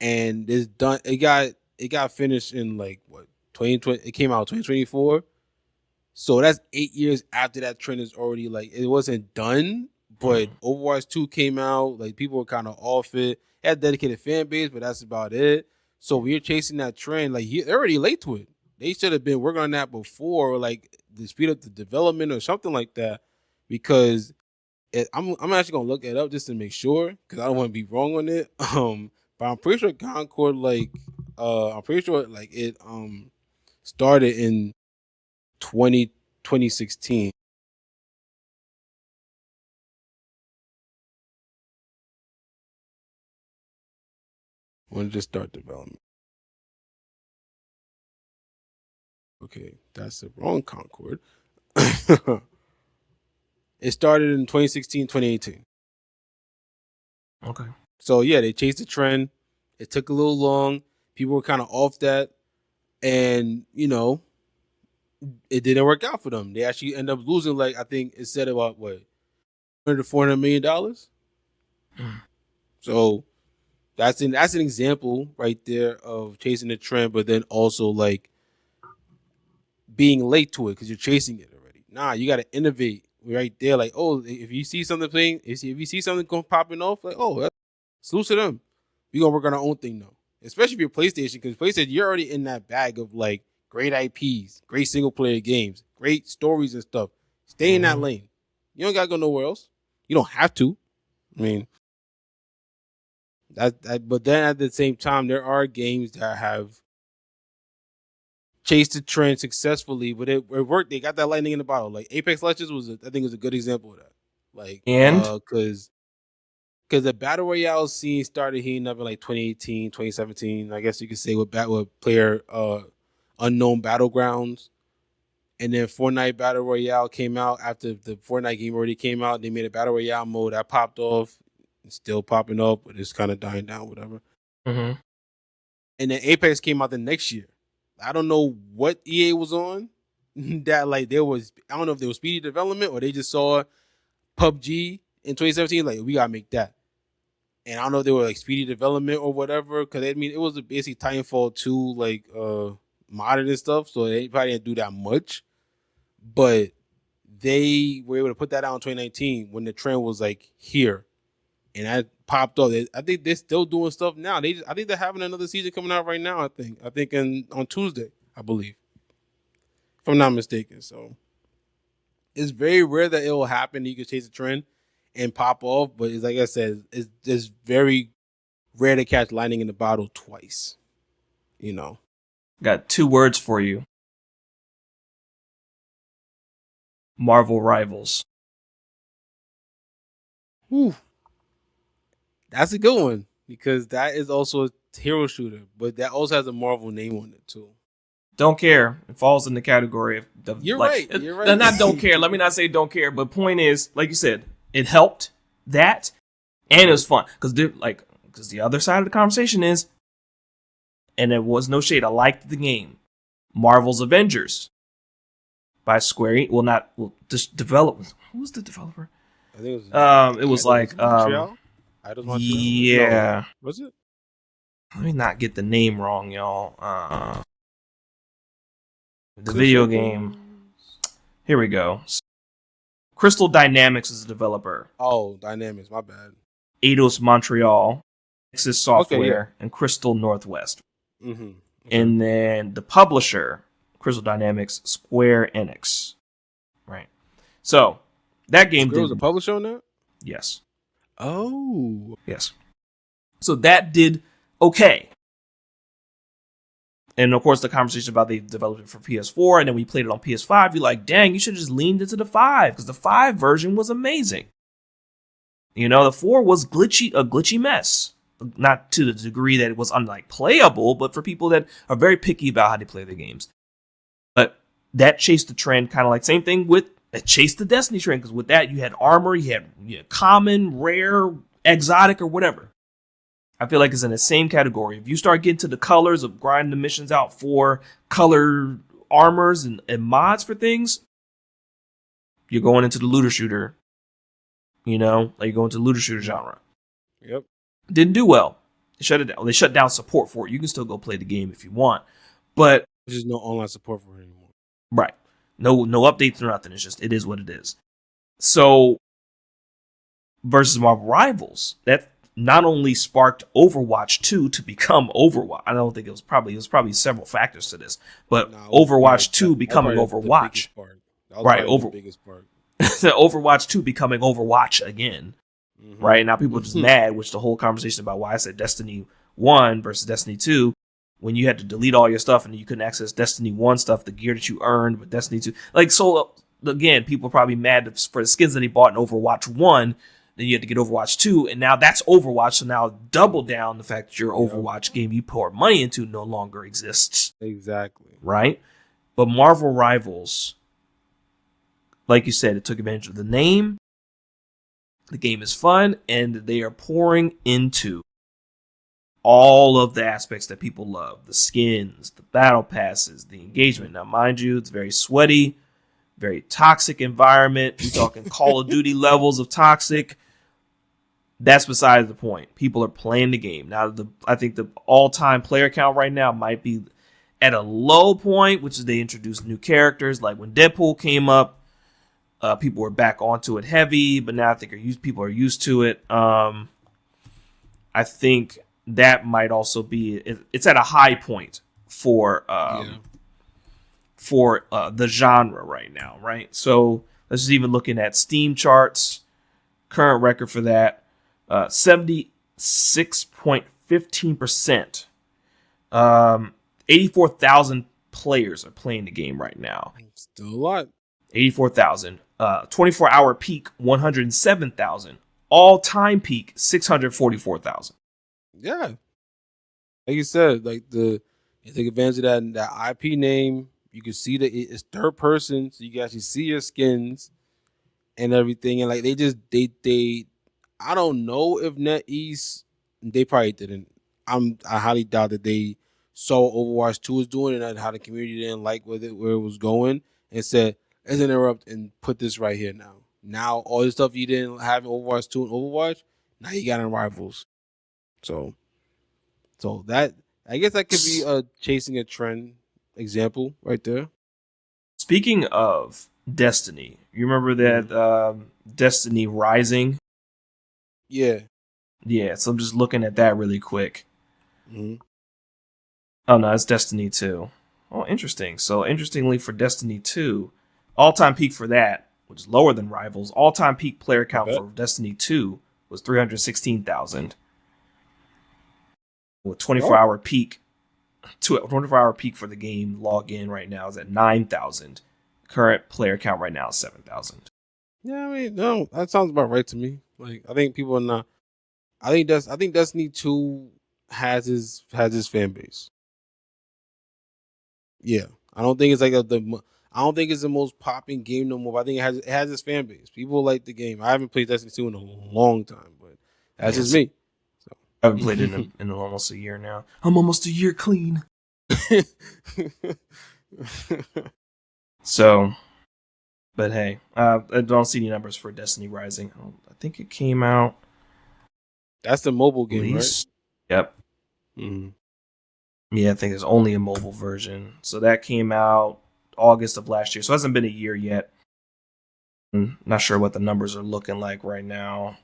and it's done. It got finished in 2020. It came out 2024. So that's 8 years after that trend is already it wasn't done. But Overwatch 2 came out. People were kind of off it. It had a dedicated fan base, but that's about it. So we're chasing that trend. They're already late to it. They should have been working on that before, to speed up the development or something like that. Because I'm actually gonna look it up just to make sure, because I don't want to be wrong on it. But I'm pretty sure Concord, I'm pretty sure it started in 2016. When did it start development? Okay, that's the wrong Concord. It started in 2016, 2018. Okay. So yeah, they chased the trend. It took a little long. People were kind of off that, and it didn't work out for them. They actually end up losing. I think it said about $100 to $400 million. So that's an example right there of chasing the trend, but then also being late to it because you're chasing it already. Nah, you got to innovate right there. If you see something playing, if you see something popping off, salute to them. We gonna work on our own thing though, especially if you're PlayStation, because PlayStation, you're already in that bag of great IPs, great single player games, great stories and stuff. Stay in that lane. You don't gotta go nowhere else. You don't have to. I mean, that. But then at the same time, there are games that have chased the trend successfully, but it worked. They got that lightning in the bottle. Apex Legends I think was a good example of that. Because because the battle royale scene started heating up in like 2018, 2017. I guess you could say with player unknown battlegrounds, and then Fortnite battle royale came out after the Fortnite game already came out. They made a battle royale mode that popped off. It's still popping up, but it's kind of dying down, whatever. Mm-hmm. And then Apex came out the next year. I don't know what EA was on. That like there was, I don't know if there was speedy development or they just saw PUBG in 2017. Like we gotta make that. And I don't know if they were like speedy development or whatever. Because I mean, it was basically Titanfall 2 like modded and stuff. So they probably didn't do that much. But they were able to put that out in 2019 when the trend was like here. And that popped up. I think they're still doing stuff now. I think they're having another season coming out right now. I think on Tuesday, I believe, if I'm not mistaken. So it's very rare that it will happen. You can chase a trend and pop off, but it's like I said, it's just very rare to catch lightning in the bottle twice. You know, Got 2 words for you: Marvel Rivals. Whew. That's a good one because that is also a hero shooter, but that also has a Marvel name on it too. Don't care. It falls in the category of the. You're right. Not don't care. Let me not say don't care, but point is, like you said, it helped that, and it was fun because the other side of the conversation is, and there was no shade. I liked the game, Marvel's Avengers, by Square. Just develop. Who was the developer? I think it was. It was like Montreal? Yeah. No. Was it? Let me not get the name wrong, y'all. The video game. Here we go. Crystal Dynamics is the developer. Oh, Dynamics. My bad. Eidos Montreal, Nexus Software, Okay, yeah. and Crystal Northwest. Mm-hmm. Okay. And then the publisher, Crystal Dynamics, Square Enix. Right. So that game was a publisher on that? Yes. Oh. Yes. So that did okay. And of course, the conversation about they developed it for PS4, and then we played it on PS5. You're like, dang, you should have just leaned into the 5 because the 5 version was amazing. You know, the 4 was a glitchy mess. Not to the degree that it was playable, but for people that are very picky about how they play their games. But that chased the trend, kind of like same thing with it chased the Destiny trend, because with that you had armor, you had common, rare, exotic, or whatever. I feel like it's in the same category. If you start getting to the colors of grinding the missions out for color armors and mods for things, you're going into the looter shooter. You know, like you're going to the looter shooter genre. Yep. Didn't do well. They shut it down. They shut down support for it. You can still go play the game if you want, but there's just no online support for it anymore. Right. No updates or nothing. It's just it is what it is. So versus Marvel Rivals, that not only sparked Overwatch 2 to become Overwatch. I don't think it was probably several factors to this, but Overwatch 2 becoming Overwatch. Right, the biggest part. Overwatch 2 becoming Overwatch again. Mm-hmm. Right? Now people are just mad, which the whole conversation about why I said Destiny 1 versus Destiny 2, when you had to delete all your stuff and you couldn't access Destiny 1 stuff, the gear that you earned with Destiny 2. So again, people are probably mad for the skins that they bought in Overwatch 1. Then you had to get Overwatch 2, and now that's Overwatch, so now double down the fact that your Overwatch game you poured money into no longer exists. Exactly. Right? But Marvel Rivals, like you said, it took advantage of the name. The game is fun, and they are pouring into all of the aspects that people love. The skins, the battle passes, the engagement. Now, mind you, it's very sweaty, very toxic environment. We're talking Call of Duty levels of toxic. That's besides the point. People are playing the game. Now, I think the all-time player count right now might be at a low point, which is they introduced new characters. Like when Deadpool came up, people were back onto it heavy, but now I think people are used to it. I think that might also be it's at a high point for the genre right now, right? So let's just even looking at Steam charts, current record for that, 76.15%. 84,000 players are playing the game right now. Still a lot. 84,000. 24-hour peak, 107,000. all-time peak 644,000. Yeah. Like you said, like you take advantage of that IP name. You can see that it's third person, so you can actually see your skins and everything. And like they I don't know if NetEase, they probably didn't. I highly doubt that they saw what Overwatch 2 was doing and how the community didn't like where it was going and said, let's interrupt and put this right here now. Now all the stuff you didn't have in Overwatch 2 and Overwatch, now you got in Rivals. So that, I guess that could be a chasing a trend example right there. Speaking of Destiny, you remember that Destiny Rising? Yeah. Yeah, so I'm just looking at that really quick. Mm-hmm. Oh no, it's Destiny 2. Oh, interesting. So interestingly for Destiny 2, all-time peak for that, which is lower than Rivals, all-time peak player count for Destiny 2 was 316,000. With 24-hour peak, 24-hour peak for the game login right now is at 9,000. Current player count right now is 7,000. Yeah, I mean, no, that sounds about right to me. Like, I think people are not. I think Destiny 2 has his fan base. Yeah, I don't think it's like I don't think it's the most popping game no more. But I think it has its fan base. People like the game. I haven't played Destiny 2 in a long time, but that's just me. So. I haven't played it in almost a year now. I'm almost a year clean. So, but hey, I don't see any numbers for Destiny Rising. I think it came out. That's the mobile game, right? Yep. Mm-hmm. Yeah, I think there's only a mobile version. So that came out August of last year. So it hasn't been a year yet. I'm not sure what the numbers are looking like right now.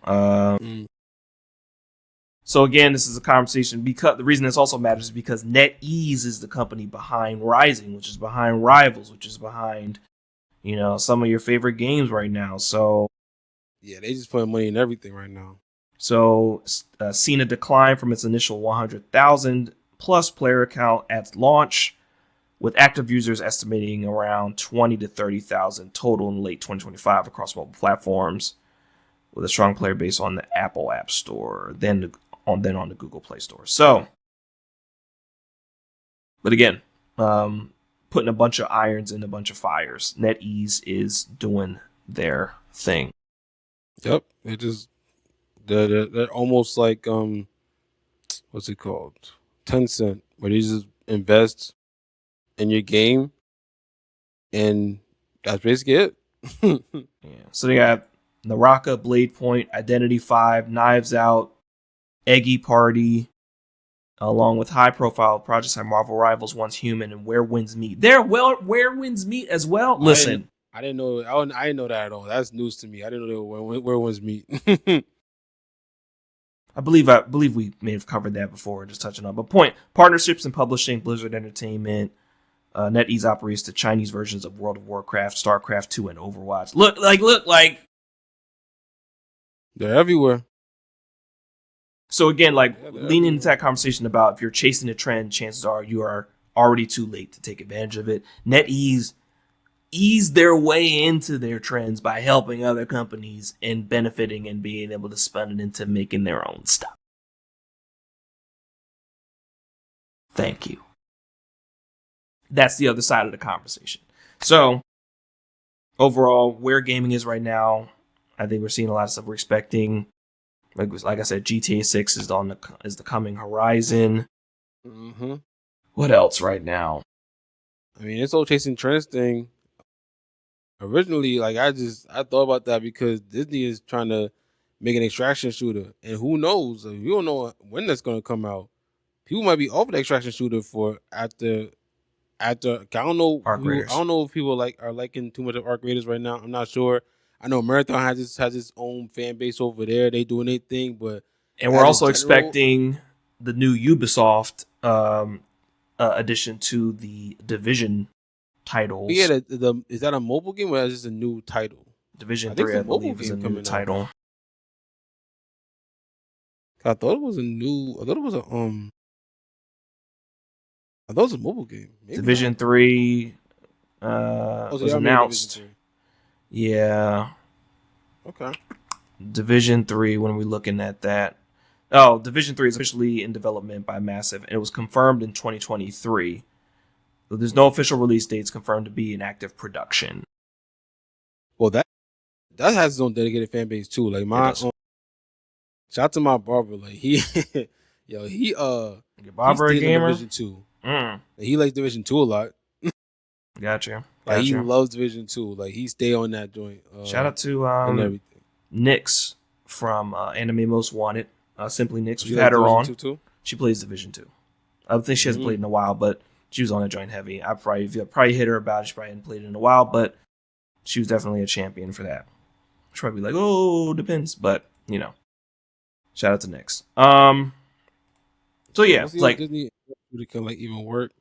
So again, this is a conversation because the reason this also matters is because NetEase is the company behind Rising, which is behind Rivals, which is behind, some of your favorite games right now. So yeah, they just putting money in everything right now. So seen a decline from its initial 100,000 plus player count at launch, with active users estimating around 20 to 30,000 total in late 2025 across mobile platforms, with a strong player base on the Apple App Store, then on the Google Play Store. So, but again, putting a bunch of irons in a bunch of fires. NetEase is doing their thing. Yep, they're almost like what's it called? Tencent, where they just invest in your game, and that's basically it. Yeah. So they got Naraka, Blade Point, Identity 5, Knives Out, Eggy Party, along with high-profile projects like Marvel Rivals, Once Human, and Where Winds Meet. Where Winds Meet as well. Listen, I didn't know. I didn't know that at all. That's news to me. I didn't know where Winds Meet. I believe we may have covered that before, just touching on. But partnerships and publishing, Blizzard Entertainment, NetEase operates the Chinese versions of World of Warcraft, StarCraft 2, and Overwatch. Look like they're everywhere. So again, leaning into that conversation about if you're chasing a trend, chances are you are already too late to take advantage of it. NetEase ease their way into their trends by helping other companies and benefiting and being able to spin it into making their own stuff. Thank you. That's the other side of the conversation. So overall, where gaming is right now, I think we're seeing a lot of stuff we're expecting. Like I said, GTA 6 is the coming horizon. Mm-hmm. What else right now? I mean, this whole chasing trends thing. Originally, I thought about that because Disney is trying to make an extraction shooter, and who knows? You don't know when that's going to come out. People might be off the extraction shooter for after. I don't know. I don't know if people are liking too much of Arc Raiders right now. I'm not sure. I know Marathon has its own fan base over there. They doing their thing, and we're also expecting the new Ubisoft addition to the Division titles. Yeah, is that a mobile game or is this a new title? Division 3, I believe, is a new title. I thought it was a mobile game. Maybe Division 3 was announced. Yeah. Okay. Division 3, when we're looking at that. Oh, Division 3 is officially in development by Massive, and it was confirmed in 2023. So there's no official release dates confirmed to be in active production. Well, that has its own dedicated fan base too. Like my shout out to my barber. Like he Your barber he stays gamer? in Division 2. He likes Division 2 a lot. Gotcha. Like he loves Division 2. Like he stay on that joint. Shout out to and everything. Nyx from Anime Most Wanted. Simply Nyx. We've She had her Division on. 2 too? She plays Division 2. I think she hasn't played in a while, but she was on a joint heavy. I probably hit her about it. She probably hadn't played in a while, but she was definitely a champion for that. She'd probably be like, oh, depends. But, you know, shout out to Nyx. So, yeah, like Disney can like even work.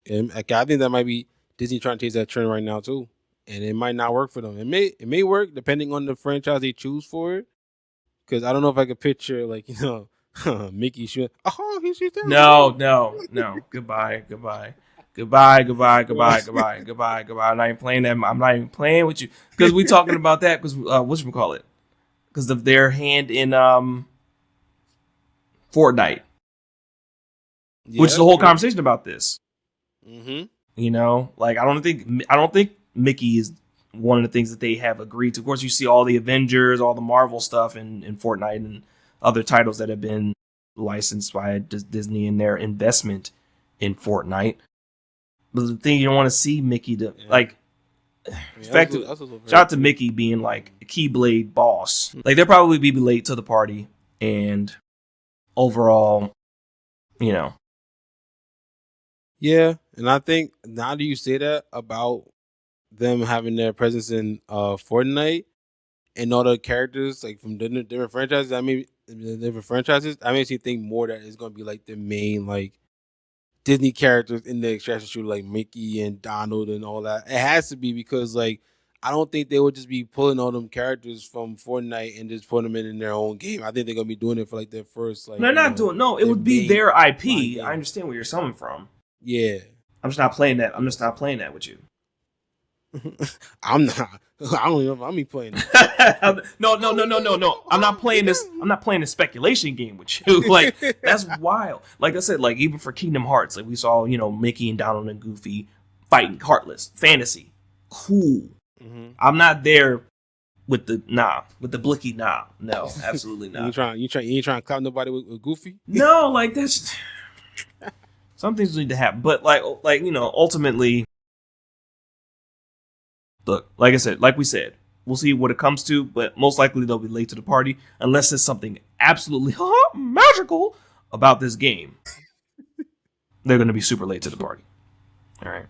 And I think that might be Disney trying to chase that trend right now too. And it might not work for them. It may work depending on the franchise they choose for it. Because I don't know if I could picture, like, you know, Mickey shooting. Oh, he's shooting. No. Goodbye. I'm not even playing that. I'm not even playing with you because we talking about that because whatchamacallit? Because of their hand in Fortnite, which is the whole conversation about this. Mm-hmm. You know, like I don't think Mickey is one of the things that they have agreed to. Of course, you see all the Avengers, all the Marvel stuff in Fortnite and other titles that have been licensed by Disney in their investment in Fortnite. But the thing you don't want to see Mickey shout out to Mickey being like a Keyblade boss. Like they'll probably be late to the party, and overall, you know. Yeah, and I think now that you say that about them having their presence in Fortnite and all the characters like from different franchises, that makes me think more that it's gonna be like the main like Disney characters in the extraction shooter, like Mickey and Donald and all that. It has to be because like I don't think they would just be pulling all them characters from Fortnite and just putting them in their own game. I think they're gonna be doing it for like their first like. They're not doing it would be their IP. I understand where you're coming from. Yeah, I'm just not playing that. I'm just not playing that with you. I'm not. I don't even know if I'm playing it. No. I'm not playing this. I'm not playing this speculation game with you. Like that's wild. Like I said, like even for Kingdom Hearts, like we saw, you know, Mickey and Donald and Goofy fighting Heartless fantasy. Cool. Mm-hmm. I'm not there with the blicky. No, absolutely not. You ain't trying to clap nobody with Goofy. No, like that's some things need to happen. But like you know, ultimately. Look, like I said, like we said, we'll see what it comes to, but most likely they'll be late to the party unless there's something absolutely magical about this game. They're going to be super late to the party. All right.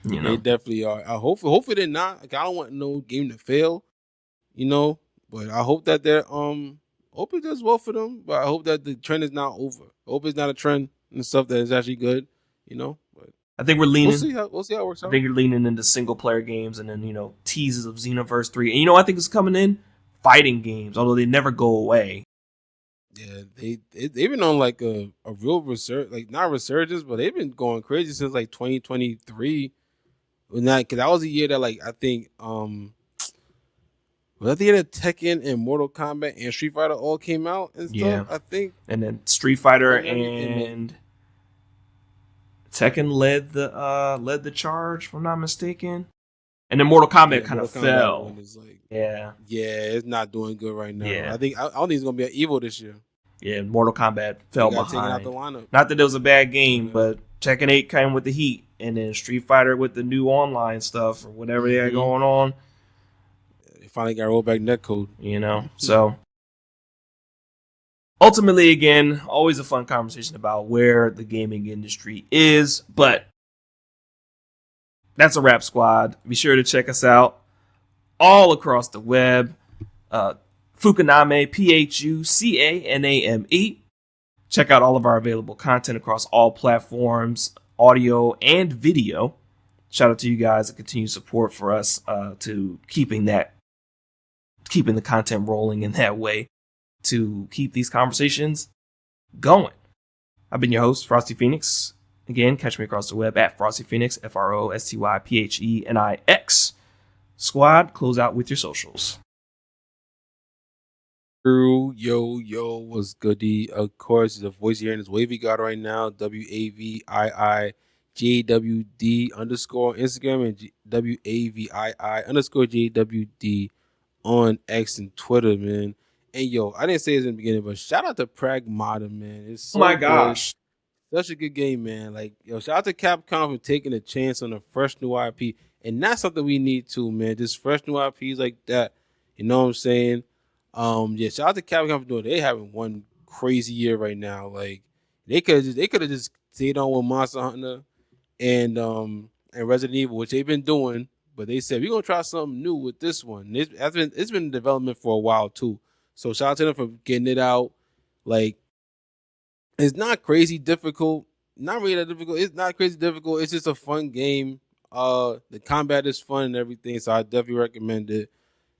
You know? They definitely are. Hopefully they're not. Like, I don't want no game to fail, you know, but I hope that they're hope it does well for them, but I hope that the trend is not over. I hope it's not a trend and stuff that is actually good, you know, but I think we're leaning. We'll see how it works out. I think you're leaning into single player games and then, you know, teases of Xenoverse 3. And you know, I think it's coming in fighting games, although they never go away. Yeah, they've been on like a real not resurgence, but they've been going crazy since like 2023. Because that was a year that like I think was that the year that Tekken and Mortal Kombat and Street Fighter all came out and stuff. Yeah. I think, and then Street Fighter and Tekken led the charge, if I'm not mistaken. And then Mortal Kombat kind of fell. Like, yeah, it's not doing good right now. Yeah. I don't think it's gonna be an Evo this year. Yeah, Mortal Kombat fell behind. Out the lineup. Not that it was a bad game, but Tekken 8 came with the heat, and then Street Fighter with the new online stuff or whatever they had going on. They finally got rollback netcode. You know, so. Ultimately, again, always a fun conversation about where the gaming industry is, but that's a wrap, squad. Be sure to check us out all across the web. Phucaname, Phucaname. Check out all of our available content across all platforms, audio and video. Shout out to you guys that continue support for us to keeping the content rolling in that way, to keep these conversations going. I've been your host, Frosty Phoenix. Again, catch me across the web at Frosty Phoenix, FROSTYPHENIX. Squad, close out with your socials. Yo, what's goody? Of course, the voice you're hearing is Wavy God right now. WAVIIJWD underscore on Instagram and WAVII underscore JWD on X and Twitter, man. And yo, I didn't say this in the beginning, but shout out to Pragmata, man. It's Oh so my good. gosh. Such a good game, man. Like, yo, shout out to Capcom for taking a chance on a fresh new IP. And that's something we need too, man. Just fresh new IPs like that. You know what I'm saying? Yeah, shout out to Capcom for doing it. They having one crazy year right now. Like, they could have just stayed on with Monster Hunter and Resident Evil, which they've been doing, but they said we're gonna try something new with this one. It's been in development for a while too. So shout out to them for getting it out. Like, it's not crazy difficult. Not really that difficult. It's not crazy difficult. It's just a fun game. The combat is fun and everything, so I definitely recommend it.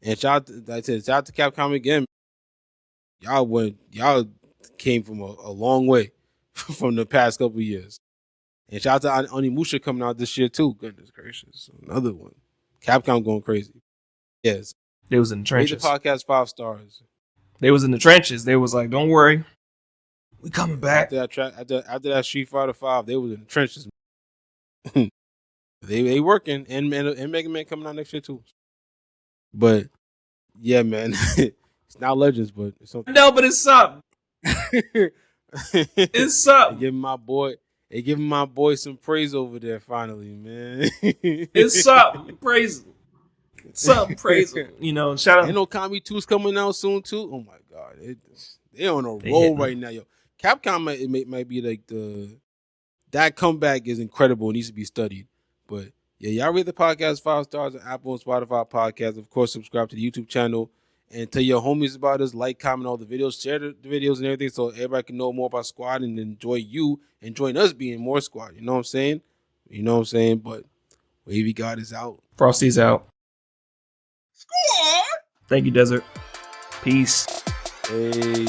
And like I said, shout out to Capcom again. Y'all came from a long way from the past couple of years. And shout out to Onimusha coming out this year too. Goodness gracious, another one. Capcom going crazy. Yes, They was in the rate the trenches. podcast 5 stars. They was in the trenches. They was like, don't worry. We coming back. After that Street Fighter 5, they was in the trenches. they working and Mega Man coming out next year too. But yeah, man, it's not Legends, but it's something. No, but it's something. It's something. They giving my boy some praise over there finally, man. It's something. Praise him. Something praise him. You know, shout out. You know, Kami 2's coming out soon too. Oh my god, they on a They roll hitting. right now, yo. Capcom might be like that comeback is incredible. It needs to be studied. But yeah, y'all rate the podcast 5 stars on Apple and Spotify podcasts. Of course, subscribe to the YouTube channel and tell your homies about us. Like, comment all the videos, share the videos and everything, so everybody can know more about Squad and enjoying us being more Squad. You know what I'm saying? But Wavy God is out. Frosty's out. Squad. Thank you, Desert. Peace. Hey.